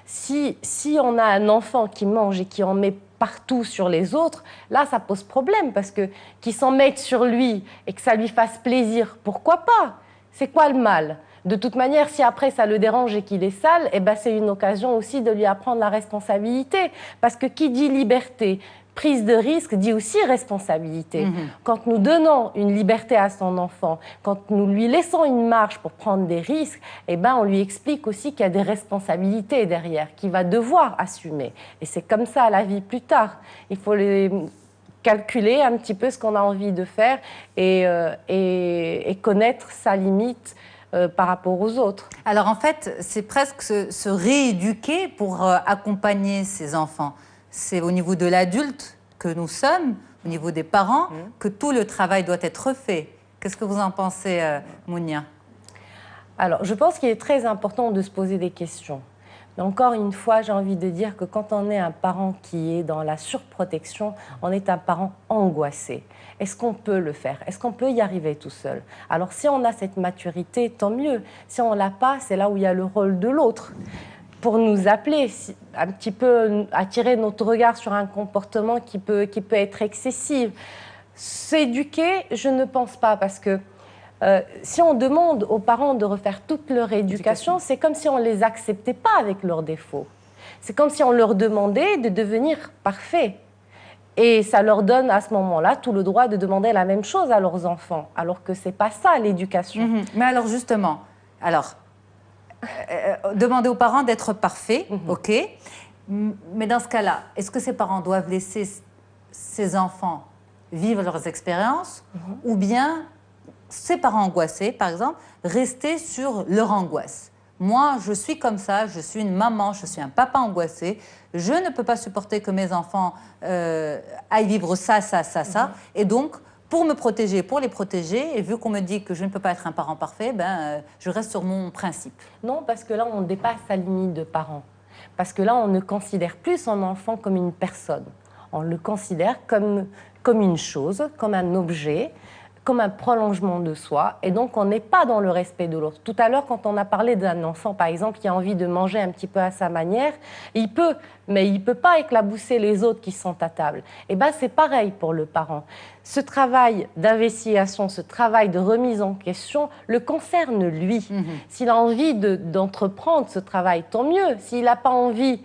Si on a un enfant qui mange et qui en met partout sur les autres, là, ça pose problème parce que qu'il s'en mette sur lui et que ça lui fasse plaisir, pourquoi pas? C'est quoi le mal? De toute manière, si après ça le dérange et qu'il est sale, eh ben, c'est une occasion aussi de lui apprendre la responsabilité. Parce que qui dit liberté, prise de risque, dit aussi responsabilité. Quand nous donnons une liberté à son enfant, quand nous lui laissons une marge pour prendre des risques, eh ben, on lui explique aussi qu'il y a des responsabilités derrière, qu'il va devoir assumer. Et c'est comme ça la vie plus tard. Il faut calculer un petit peu ce qu'on a envie de faire et connaître sa limite par rapport aux autres. Alors en fait, c'est presque se rééduquer pour accompagner ses enfants. C'est au niveau de l'adulte que nous sommes, au niveau des parents, que tout le travail doit être fait. Qu'est-ce que vous en pensez, Mounia? Alors, je pense qu'il est très important de se poser des questions. Mais encore une fois, j'ai envie de dire que quand on est un parent qui est dans la surprotection, on est un parent angoissé. Est-ce qu'on peut le faire? Est-ce qu'on peut y arriver tout seul? Alors, si on a cette maturité, tant mieux. Si on ne l'a pas, c'est là où il y a le rôle de l'autre. Pour nous appeler, un petit peu attirer notre regard sur un comportement qui peut être excessif. S'éduquer, je ne pense pas, parce que si on demande aux parents de refaire toute leur éducation, c'est comme si on ne les acceptait pas avec leurs défauts. C'est comme si on leur demandait de devenir parfaits. Et ça leur donne à ce moment-là tout le droit de demander la même chose à leurs enfants, alors que ce n'est pas ça l'éducation. Mais alors justement, demander aux parents d'être parfaits, ok. Mais dans ce cas-là, est-ce que ces parents doivent laisser ces enfants vivre leurs expériences ou bien ces parents angoissés, par exemple, rester sur leur angoisse? Moi, je suis comme ça, je suis une maman, je suis un papa angoissé, je ne peux pas supporter que mes enfants aillent vivre ça, et donc... Pour me protéger, pour les protéger, et vu qu'on me dit que je ne peux pas être un parent parfait, je reste sur mon principe. Non, parce que là, on dépasse sa limite de parent. Parce que là, on ne considère plus son enfant comme une personne. On le considère comme une chose, comme un objet, comme un prolongement de soi. Et donc, on n'est pas dans le respect de l'autre. Tout à l'heure, quand on a parlé d'un enfant, par exemple, qui a envie de manger un petit peu à sa manière, il peut, mais il ne peut pas éclabousser les autres qui sont à table. Et bien, c'est pareil pour le parent. Ce travail d'investigation, ce travail de remise en question le concerne lui. S'il a envie d'entreprendre ce travail, tant mieux. S'il n'a pas envie,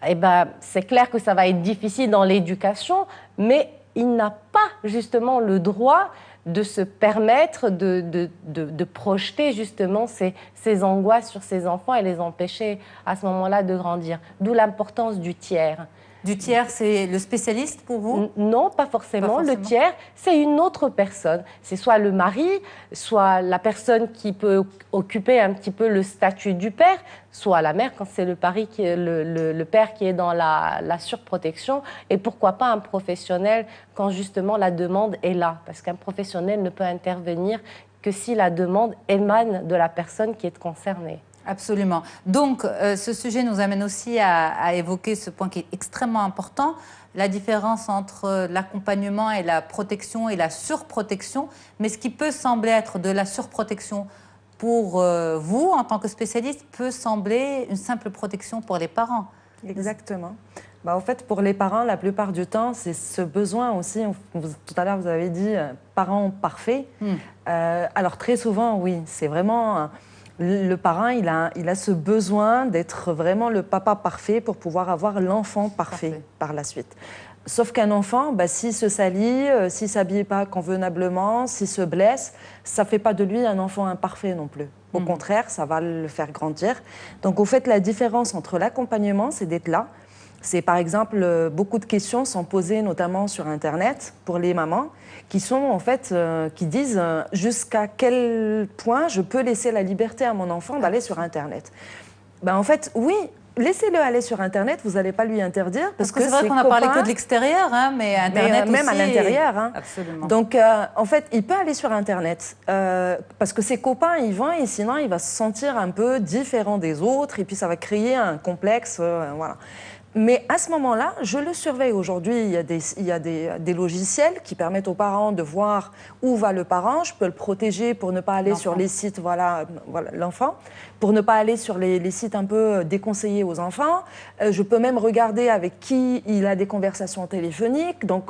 eh ben, c'est clair que ça va être difficile dans l'éducation, mais il n'a pas justement le droit de se permettre de projeter justement ces angoisses sur ses enfants et les empêcher à ce moment-là de grandir. D'où l'importance du tiers. Du tiers, c'est le spécialiste pour vous? Non, pas forcément. Le tiers, c'est une autre personne. C'est soit le mari, soit la personne qui peut occuper un petit peu le statut du père, soit la mère quand c'est le père qui est dans la surprotection. Et pourquoi pas un professionnel quand justement la demande est là. Parce qu'un professionnel ne peut intervenir que si la demande émane de la personne qui est concernée. Absolument. Donc, ce sujet nous amène aussi à évoquer ce point qui est extrêmement important, la différence entre l'accompagnement et la protection et la surprotection. Mais ce qui peut sembler être de la surprotection pour vous, en tant que spécialiste, peut sembler une simple protection pour les parents. Exactement. En fait, pour les parents, la plupart du temps, c'est ce besoin aussi. Tout à l'heure, vous avez dit parent parfait. Alors, très souvent, oui, c'est vraiment... le parent, il a ce besoin d'être vraiment le papa parfait pour pouvoir avoir l'enfant parfait par la suite. Sauf qu'un enfant, s'il se salit, s'il ne s'habille pas convenablement, s'il se blesse, ça ne fait pas de lui un enfant imparfait non plus. Au contraire, ça va le faire grandir. Donc, au fait, la différence entre l'accompagnement, c'est d'être là. C'est par exemple, beaucoup de questions sont posées notamment sur Internet pour les mamans qui sont en fait, qui disent jusqu'à quel point je peux laisser la liberté à mon enfant d'aller sur Internet. En fait, oui, laissez-le aller sur Internet, vous n'allez pas lui interdire. Parce que c'est vrai qu'on a parlé que de l'extérieur, hein, mais Internet même aussi. Même à l'intérieur. Hein. Absolument. Donc, en fait, il peut aller sur Internet parce que ses copains y vont et sinon, il va se sentir un peu différent des autres et puis ça va créer un complexe. Voilà. Mais à ce moment-là, je le surveille. Aujourd'hui, il y a des logiciels qui permettent aux parents de voir où va le parent. Je peux le protéger pour ne pas aller sur les sites, voilà l'enfant, pour ne pas aller sur les sites un peu déconseillés aux enfants. Je peux même regarder avec qui il a des conversations téléphoniques. Donc,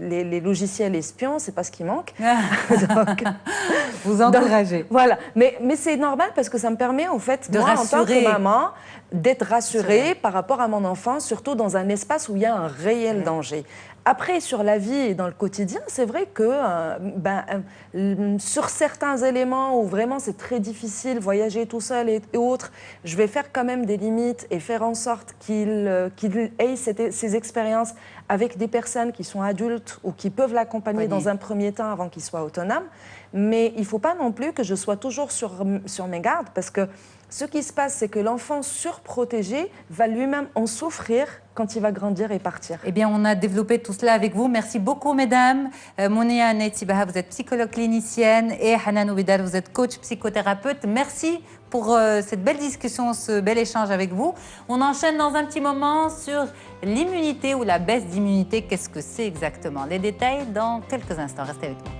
les logiciels espions, c'est pas ce qui manque. Donc, vous encouragez. Voilà. Mais c'est normal parce que ça me permet, en fait, moi, en tant que maman, d'être rassurée par rapport à mon enfant, surtout dans un espace où il y a un réel danger. Après, sur la vie et dans le quotidien, c'est vrai que sur certains éléments où vraiment c'est très difficile, voyager tout seul et autres, je vais faire quand même des limites et faire en sorte qu'il ait ces expériences avec des personnes qui sont adultes ou qui peuvent l'accompagner dans un premier temps avant qu'il soit autonome. Mais il ne faut pas non plus que je sois toujours sur mes gardes parce que ce qui se passe, c'est que l'enfant surprotégé va lui-même en souffrir quand il va grandir et partir. Eh bien, on a développé tout cela avec vous. Merci beaucoup, mesdames. Mounia Netibaha, vous êtes psychologue clinicienne et Hanan Oubidal, vous êtes coach psychothérapeute. Merci pour cette belle discussion, ce bel échange avec vous. On enchaîne dans un petit moment sur l'immunité ou la baisse d'immunité. Qu'est-ce que c'est exactement? Les détails dans quelques instants. Restez avec nous.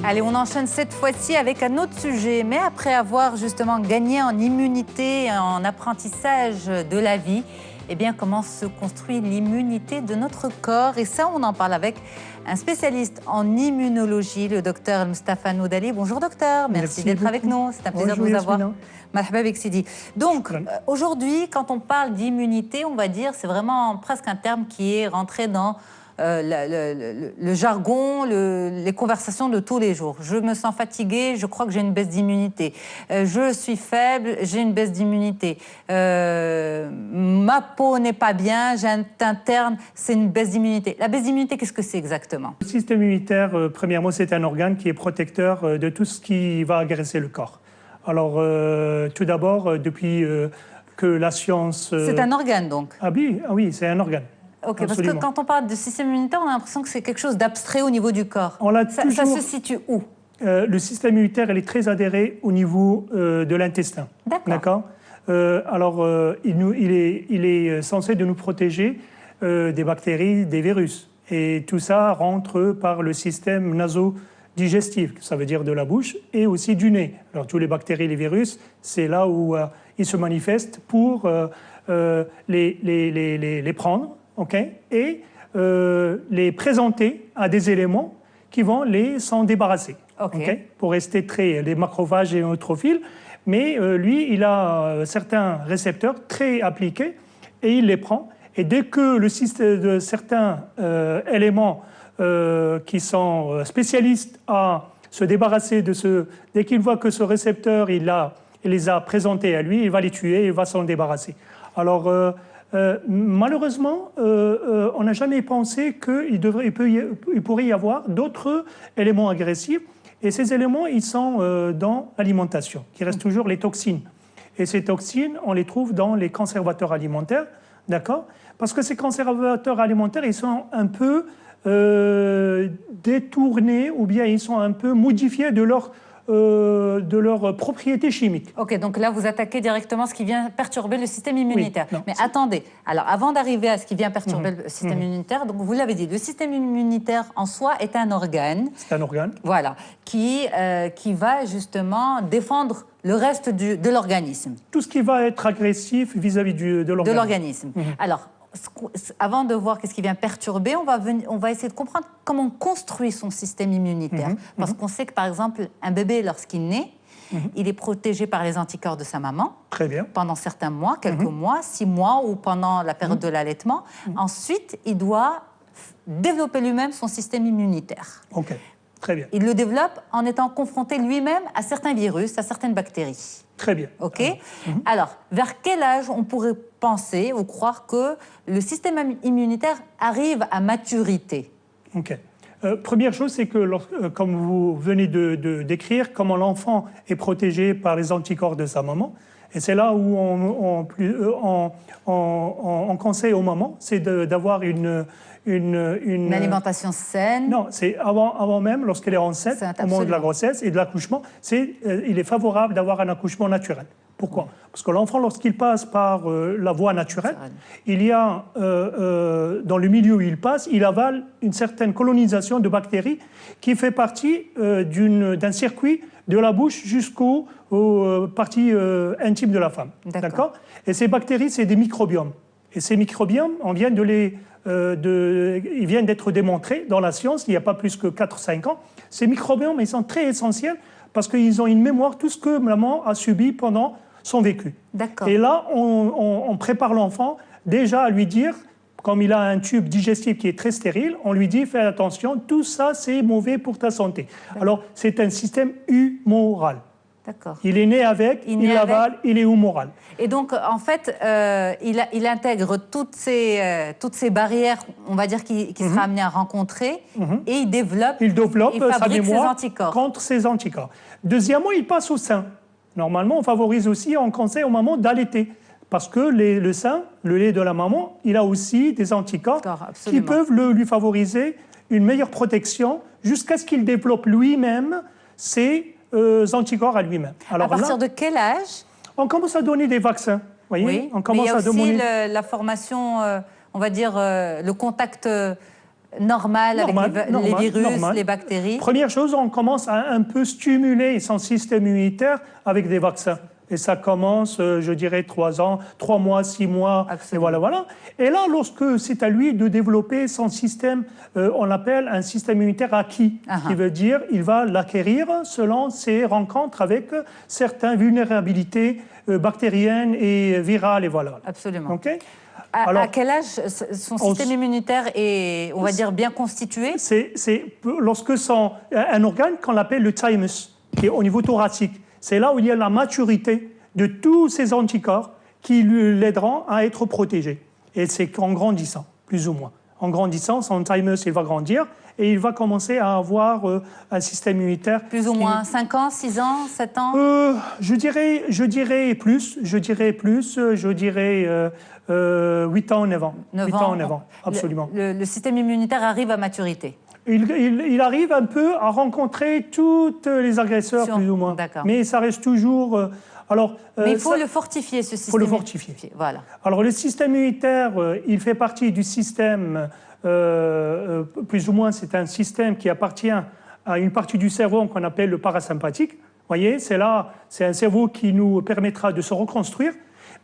Allez, on enchaîne cette fois-ci avec un autre sujet, mais après avoir justement gagné en immunité, en apprentissage de la vie, eh bien, comment se construit l'immunité de notre corps? Et ça, on en parle avec un spécialiste en immunologie, le docteur Moustapha Noudali. Bonjour docteur, merci d'être avec nous, c'est un plaisir de vous avoir. Marhaba avec Sidi. Donc, aujourd'hui, quand on parle d'immunité, on va dire, c'est vraiment presque un terme qui est rentré dans le jargon, les conversations de tous les jours. Je me sens fatiguée, je crois que j'ai une baisse d'immunité. Je suis faible, j'ai une baisse d'immunité. Ma peau n'est pas bien, j'ai un interne, c'est une baisse d'immunité. La baisse d'immunité, qu'est-ce que c'est exactement? Le système immunitaire, premièrement, c'est un organe qui est protecteur de tout ce qui va agresser le corps. Alors, tout d'abord, depuis que la science... C'est un organe, donc? Ah oui, c'est un organe. Ok, parce que quand on parle de système immunitaire, on a l'impression que c'est quelque chose d'abstrait au niveau du corps. Ça se situe où? Le système immunitaire, il est très adhéré au niveau de l'intestin. D'accord. Alors, il est censé de nous protéger des bactéries, des virus. Et tout ça rentre par le système nasodigestif, ça veut dire de la bouche, et aussi du nez. Alors, tous les bactéries, les virus, c'est là où ils se manifestent pour les prendre. Et les présenter à des éléments qui vont s'en débarrasser. Pour rester les macrophages et neutrophiles. Mais lui, il a certains récepteurs très appliqués et il les prend. Et dès que le système de certains éléments qui sont spécialistes à se débarrasser de dès qu'il voit que ce récepteur, il les a présentés à lui, il va les tuer, il va s'en débarrasser. Alors, malheureusement, on n'a jamais pensé qu'il pourrait y avoir d'autres éléments agressifs. Et ces éléments, ils sont dans l'alimentation, qui restent toujours les toxines. Et ces toxines, on les trouve dans les conservateurs alimentaires, d'accord? Parce que ces conservateurs alimentaires, ils sont un peu détournés ou bien ils sont un peu modifiés de leur propriété chimique. Ok, donc là, vous attaquez directement ce qui vient perturber le système immunitaire. Oui, non, mais attendez, alors avant d'arriver à ce qui vient perturber le système immunitaire, donc vous l'avez dit, le système immunitaire en soi est un organe. C'est un organe. Voilà, qui va justement défendre le reste de l'organisme. Tout ce qui va être agressif vis-à-vis de l'organisme. De l'organisme. Alors, avant de voir qu'est-ce qui vient perturber, on va essayer de comprendre comment on construit son système immunitaire. Parce qu'on sait que, par exemple, un bébé, lorsqu'il naît, il est protégé par les anticorps de sa maman. Très bien. Pendant certains mois, quelques mois, 6 mois ou pendant la période de l'allaitement. Ensuite, il doit développer lui-même son système immunitaire. Ok, très bien. Il le développe en étant confronté lui-même à certains virus, à certaines bactéries. Très bien. Ok. Alors, vers quel âge on pourrait penser ou croire que le système immunitaire arrive à maturité? Ok. Première chose, c'est que, comme vous venez de décrire, comment l'enfant est protégé par les anticorps de sa maman, et c'est là où on conseille aux mamans, c'est d'avoir une alimentation saine. Non, c'est avant même, lorsqu'elle est enceinte, au moment de la grossesse et de l'accouchement, il est favorable d'avoir un accouchement naturel. Pourquoi? Parce que l'enfant, lorsqu'il passe par la voie naturelle, il y a, dans le milieu où il passe, il avale une certaine colonisation de bactéries qui fait partie d'un circuit de la bouche jusqu'aux parties intimes de la femme. D'accord. Et ces bactéries, c'est des microbiomes. Et ces microbiomes, on vient ils viennent d'être démontrés dans la science, il n'y a pas plus que 4-5 ans. Ces microbiomes, ils sont très essentiels parce qu'ils ont une mémoire, tout ce que maman a subi pendant son vécu. Et là, on prépare l'enfant déjà à lui dire, comme il a un tube digestif qui est très stérile, on lui dit, fais attention, tout ça, c'est mauvais pour ta santé. Alors, c'est un système humoral. Il est né avec, il avale, il est humoral. Et donc, en fait, il intègre toutes ces barrières, on va dire, qu'il sera amené à rencontrer, et il développe sa fabrique ses mémoire anticorps. Contre ses anticorps. Deuxièmement, il passe au sein. Normalement, on favorise aussi, on conseille aux mamans d'allaiter. Parce que le sein, le lait de la maman, il a aussi des anticorps qui peuvent lui favoriser une meilleure protection jusqu'à ce qu'il développe lui-même ses anticorps à lui-même. À partir de quel âge? On commence à donner des vaccins. Voyez, oui, on commence mais il y a aussi la formation, on va dire, le contact normal avec les virus, les bactéries. Première chose, on commence à un peu stimuler son système immunitaire avec des vaccins. Et ça commence, je dirais, 3 ans, 3 mois, 6 mois, Absolument. et voilà. Et là, lorsque c'est à lui de développer son système, on l'appelle un système immunitaire acquis, qui veut dire il va l'acquérir selon ses rencontres avec certaines vulnérabilités bactériennes et virales, et voilà. Absolument. Okay. À quel âge son système immunitaire est, on va dire, bien constitué? C'est lorsque un organe qu'on appelle le thymus, qui est au niveau thoracique. C'est là où il y a la maturité de tous ces anticorps qui l'aideront à être protégé. Et c'est qu'en grandissant, plus ou moins. En grandissant, son thymus, il va grandir et il va commencer à avoir un système immunitaire. Plus ou moins 5 ans, 6 ans, 7 ans je dirais plus. Je dirais 8 ans, 9 ans. 8 ans, 9 ans, absolument. Le système immunitaire arrive à maturité. Il arrive un peu à rencontrer tous les agresseurs, plus ou moins. Mais ça reste toujours... mais il faut le fortifier, ce système. Il faut le fortifier. Voilà. Alors, le système immunitaire, il fait partie du système, plus ou moins, c'est un système qui appartient à une partie du cerveau qu'on appelle le parasympathique. Vous voyez, c'est un cerveau qui nous permettra de se reconstruire.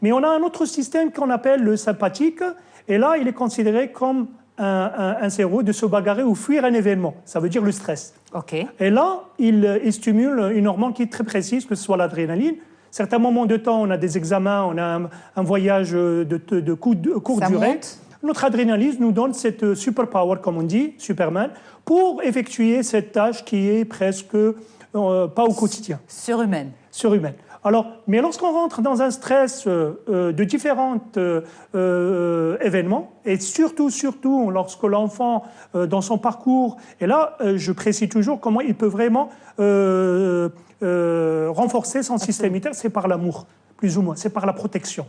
Mais on a un autre système qu'on appelle le sympathique, et là, il est considéré comme un cerveau de se bagarrer ou fuir un événement. Ça veut dire le stress. Et là, il stimule une hormone qui est très précise, que ce soit l'adrénaline. Certains moments de temps, on a des examens, on a un voyage de courte durée. Notre adrénaline nous donne cette superpower, comme on dit, Superman, pour effectuer cette tâche qui est presque pas au quotidien. Surhumaine. Surhumaine. Alors, mais lorsqu'on rentre dans un stress de différents événements, et surtout lorsque l'enfant, dans son parcours, et là, je précise toujours comment il peut vraiment renforcer son système immunitaire, c'est par l'amour, plus ou moins, c'est par la protection.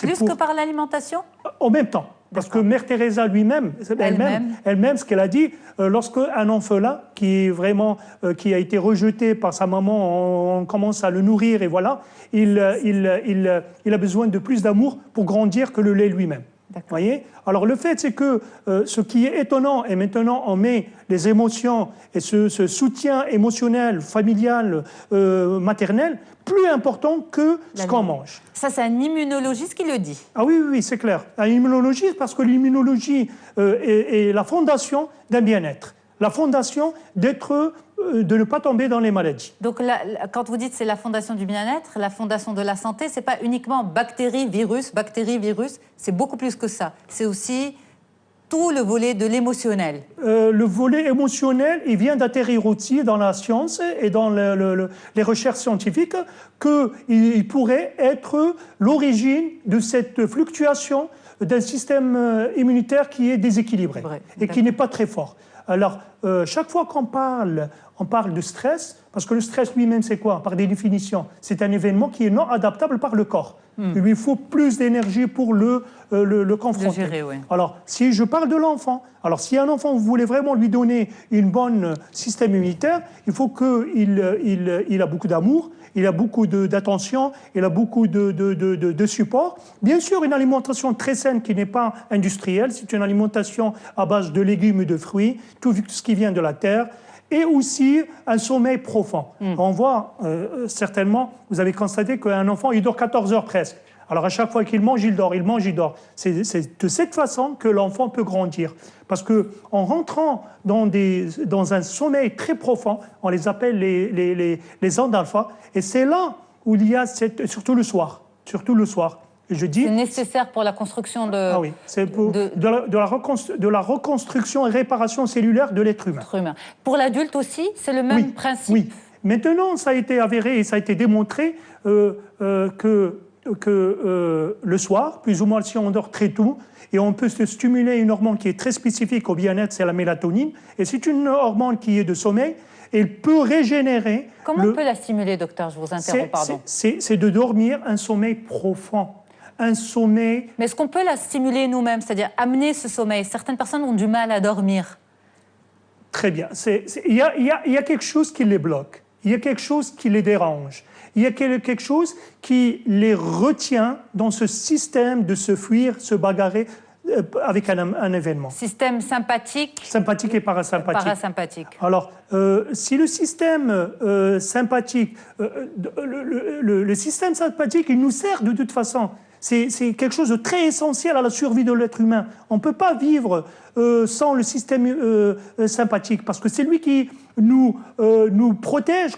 Plus que par l'alimentation? En même temps. Parce que Mère Teresa elle-même, ce qu'elle a dit, lorsque un orphelin qui a été rejeté par sa maman, on commence à le nourrir et voilà, il a besoin de plus d'amour pour grandir que le lait lui-même. Voyez. Alors le fait, c'est que ce qui est étonnant, et maintenant on met les émotions et ce soutien émotionnel, familial, maternel, plus important que ce qu'on mange. Ça, c'est un immunologiste qui le dit. Ah oui, c'est clair. Un immunologiste, parce que l'immunologie est la fondation d'un bien-être, la fondation de ne pas tomber dans les maladies. Donc, quand vous dites c'est la fondation du bien-être, la fondation de la santé, c'est pas uniquement bactéries, virus, c'est beaucoup plus que ça. C'est aussi tout le volet de l'émotionnel. Le volet émotionnel, il vient d'atterrir aussi dans la science et dans les recherches scientifiques qu'il pourrait être l'origine de cette fluctuation d'un système immunitaire qui est déséquilibré et qui n'est pas très fort. Alors, chaque fois qu'on parle, on parle de stress, parce que le stress lui-même, c'est quoi? Par définition, c'est un événement qui est non adaptable par le corps. Il lui faut plus d'énergie pour le confronter. Gérer, oui. Alors, si je parle de l'enfant, alors si un enfant, vous voulez vraiment lui donner une bonne système immunitaire, il faut qu'il a beaucoup d'amour, il a beaucoup d'attention, il a beaucoup de support. Bien sûr, une alimentation très saine qui n'est pas industrielle, c'est une alimentation à base de légumes et de fruits, tout ce qui vient de la terre, et aussi un sommeil profond. On voit, certainement, vous avez constaté qu'un enfant, il dort 14 heures presque. Alors à chaque fois qu'il mange, il dort, il mange, il dort. C'est de cette façon que l'enfant peut grandir. Parce qu'en rentrant dans un sommeil très profond, on les appelle les ondes alpha, et c'est là où il y a, surtout le soir, c'est nécessaire pour la construction Ah oui, c'est pour de la reconstruction et réparation cellulaire de l'être humain. Pour l'adulte aussi, c'est le même principe. Oui. Maintenant, ça a été avéré et ça a été démontré que le soir, plus ou moins si on dort très tôt, et on peut se stimuler une hormone qui est très spécifique au bien-être, c'est la mélatonine, et c'est une hormone qui est de sommeil. Elle peut régénérer. Comment on peut la stimuler, docteur? Je vous interromps, pardon. C'est de dormir un sommeil profond. Un sommeil... Mais est-ce qu'on peut la stimuler nous-mêmes, c'est-à-dire amener ce sommeil? Certaines personnes ont du mal à dormir. Très bien. Il y a quelque chose qui les bloque. Il y a quelque chose qui les dérange. Il y a quelque chose qui les retient dans ce système de se fuir, se bagarrer avec un événement. Système sympathique. Sympathique et parasympathique. Parasympathique. Alors, si le système sympathique, le système sympathique, il nous sert de toute façon. C'est quelque chose de très essentiel à la survie de l'être humain. On ne peut pas vivre sans le système sympathique, parce que c'est lui qui nous protège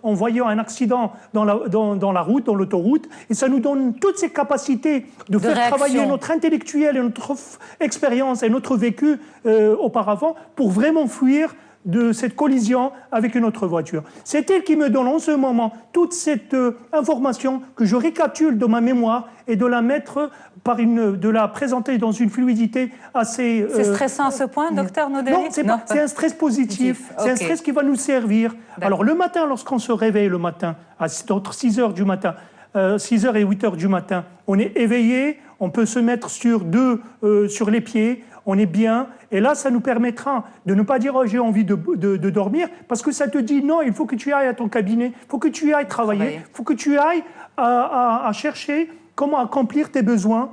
en voyant un accident dans la route, dans l'autoroute, et ça nous donne toutes ces capacités de faire travailler notre intellectuel et notre expérience et notre vécu auparavant pour vraiment fuir de cette collision avec une autre voiture. C'est elle qui me donne en ce moment toute cette information que je récapitule de ma mémoire et de la mettre de la présenter dans une fluidité assez... C'est stressant à ce point, docteur Naudely? Non, c'est un stress positif. C'est un stress qui va nous servir. Alors le matin, lorsqu'on se réveille le matin, entre 6 heures du matin, 6 heures et 8 heures du matin, on est éveillé, on peut se mettre sur les pieds, on est bien, et là, ça nous permettra de ne pas dire « oh, j'ai envie de dormir », parce que ça te dit « non, il faut que tu ailles à ton cabinet, il faut que tu ailles travailler, il faut que tu ailles à chercher comment accomplir tes besoins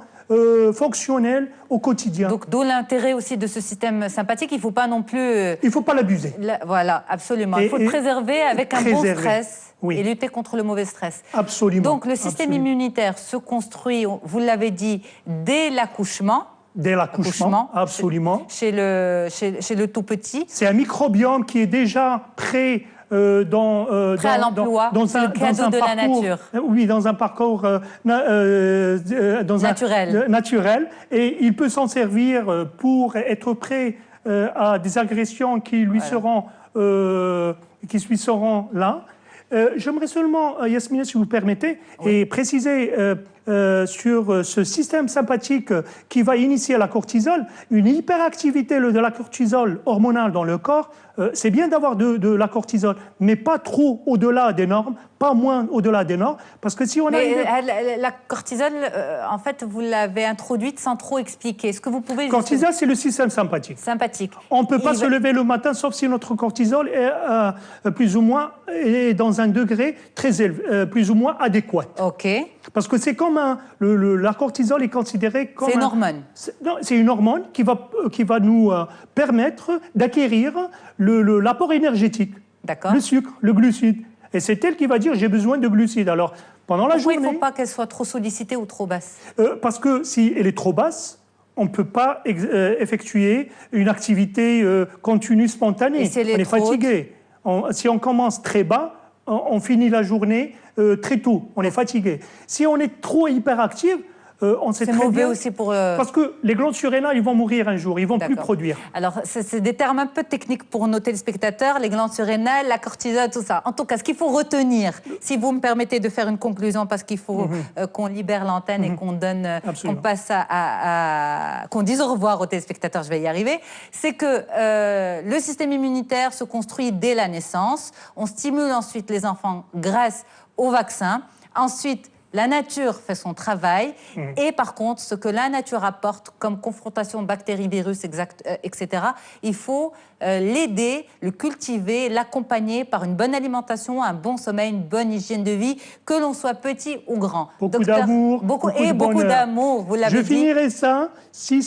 fonctionnels au quotidien ». Donc, d'où l'intérêt aussi de ce système sympathique, il ne faut pas non plus... il ne faut pas l'abuser. Voilà, absolument. Il faut le préserver avec un bon stress et lutter contre le mauvais stress. Absolument. Donc, le système immunitaire se construit, vous l'avez dit, dès l'accouchement. Dès l'accouchement, absolument. Chez le tout petit. C'est un microbiome qui est déjà prêt dans un cadeau de la nature. Oui, dans un parcours naturel. Et il peut s'en servir pour être prêt à des agressions qui lui seront là. J'aimerais seulement, Yasmina, si vous permettez, et préciser sur ce système sympathique qui va initier la cortisol, une hyperactivité de la cortisol hormonale dans le corps. C'est bien d'avoir de la cortisol, mais pas trop au-delà des normes pas moins au-delà des normes, parce que si on a... La cortisol, en fait, vous l'avez introduite sans trop expliquer. Est-ce que vous pouvez... Cortisol, c'est le système sympathique. Sympathique. On ne peut pas se lever le matin, sauf si notre cortisol est plus ou moins est dans un degré très élevé, plus ou moins adéquat. OK. Parce que c'est comme la cortisol est considérée comme... C'est une hormone. C'est une hormone qui va nous permettre d'acquérir l'apport énergétique. D'accord. Le sucre, le glucide. Et c'est elle qui va dire j'ai besoin de glucides. Alors, pendant la journée... Pourquoi il ne faut pas qu'elle soit trop sollicitée ou trop basse? Parce que si elle est trop basse, on ne peut pas effectuer une activité continue, spontanée. Et si elle est on est trop fatigué. Si on commence très bas, on finit la journée très tôt. On est fatigué. Si on est trop hyperactif, on sait très bien... C'est mauvais aussi pour... Parce que les glandes surrénales, ils vont mourir un jour, ils ne vont plus produire. Alors, c'est des termes un peu techniques pour nos téléspectateurs, les glandes surrénales, la cortisol, tout ça. En tout cas, ce qu'il faut retenir, si vous me permettez de faire une conclusion, parce qu'il faut qu'on libère l'antenne et qu'on donne, qu'on passe qu'on dise au revoir aux téléspectateurs, je vais y arriver, c'est que le système immunitaire se construit dès la naissance. On stimule ensuite les enfants grâce au vaccin. Ensuite, la nature fait son travail et par contre, ce que la nature apporte comme confrontation bactéries-virus, etc., il faut l'aider, le cultiver, l'accompagner par une bonne alimentation, un bon sommeil, une bonne hygiène de vie, que l'on soit petit ou grand. Beaucoup d'amour, beaucoup d'amour, vous l'avez dit. Je finirai ça, si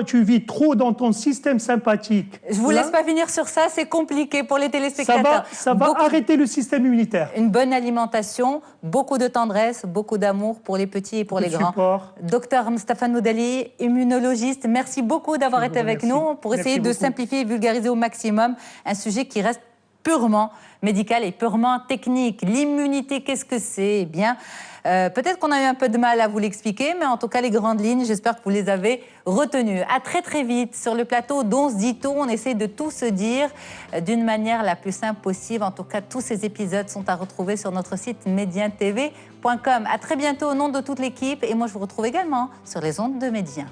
tu vis trop dans ton système sympathique... Je ne vous laisse pas finir sur ça, c'est compliqué pour les téléspectateurs. Ça va arrêter le système immunitaire. Une bonne alimentation, beaucoup de tendresse, beaucoup d'amour pour les petits et pour les grands. Support. Docteur Mustapha Moudali, immunologiste, merci beaucoup d'avoir été avec nous pour essayer de simplifier et vulgariser au maximum un sujet qui reste purement médical et purement technique. L'immunité, qu'est-ce que c'est? Eh bien, peut-être qu'on a eu un peu de mal à vous l'expliquer, mais en tout cas, les grandes lignes, j'espère que vous les avez retenues. À très très vite sur le plateau d'On se dit tout. On essaie de tout se dire d'une manière la plus simple possible. En tout cas, tous ces épisodes sont à retrouver sur notre site medientv.com. À très bientôt au nom de toute l'équipe. Et moi, je vous retrouve également sur les ondes de Médien.